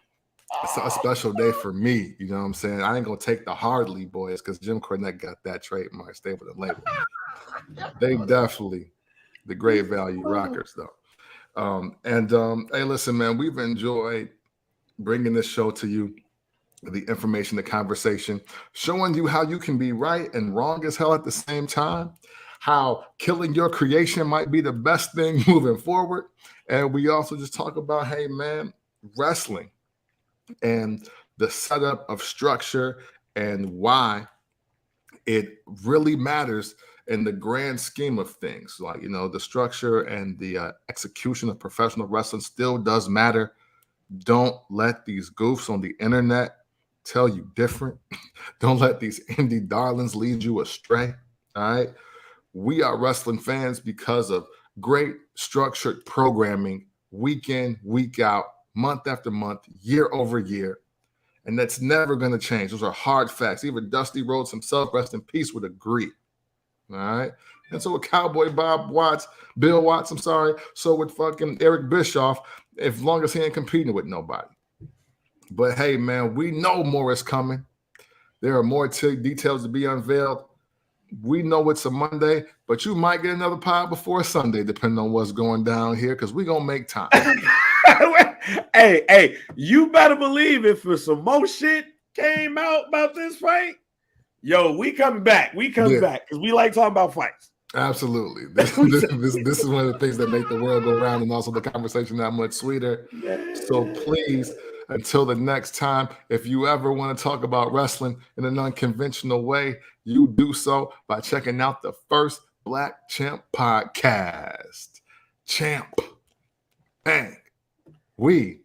It's a special day for me. You know what I'm saying? I ain't going to take the Hardly boys because Jim Cornette got that trademark. Stay with the label. They definitely the Great Value Rockers, though. Hey, listen, man, we've enjoyed bringing this show to you, the information, the conversation, showing you how you can be right and wrong as hell at the same time, how killing your creation might be the best thing moving forward. And we also just talk about, hey, man, wrestling and the setup of structure and why it really matters in the grand scheme of things. Like, you know, the structure and the execution of professional wrestling still does matter. Don't let these goofs on the internet tell you different. Don't let these indie darlings lead you astray. All right. We are wrestling fans because of great structured programming, week in, week out, month after month, year over year. And that's never going to change. Those are hard facts. Even Dusty Rhodes himself, rest in peace, would agree. All right. And so with Cowboy Bill Watts, so with fucking Eric Bischoff, as long as he ain't competing with nobody. But hey, man, we know more is coming. There are more details to be unveiled. We know it's a Monday, but you might get another pod before Sunday, depending on what's going down here, because we're going to make time. Hey, you better believe if some more shit came out about this fight, yo, we coming back. We come back because we like talking about fights. Absolutely. This is one of the things that make the world go round and also the conversation that much sweeter. Yeah. So please, until the next time, if you ever want to talk about wrestling in an unconventional way, you do so by checking out the First Black Champ podcast. Champ. Bang. We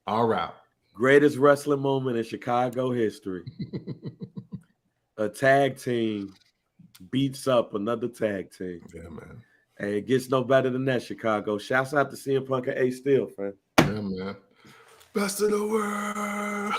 are out. Greatest wrestling moment in Chicago history. A tag team beats up another tag team. Yeah, man. Hey, it gets no better than that, Chicago. Shouts out to CM Punk and A Steel, fam. Yeah, man. Best of the world.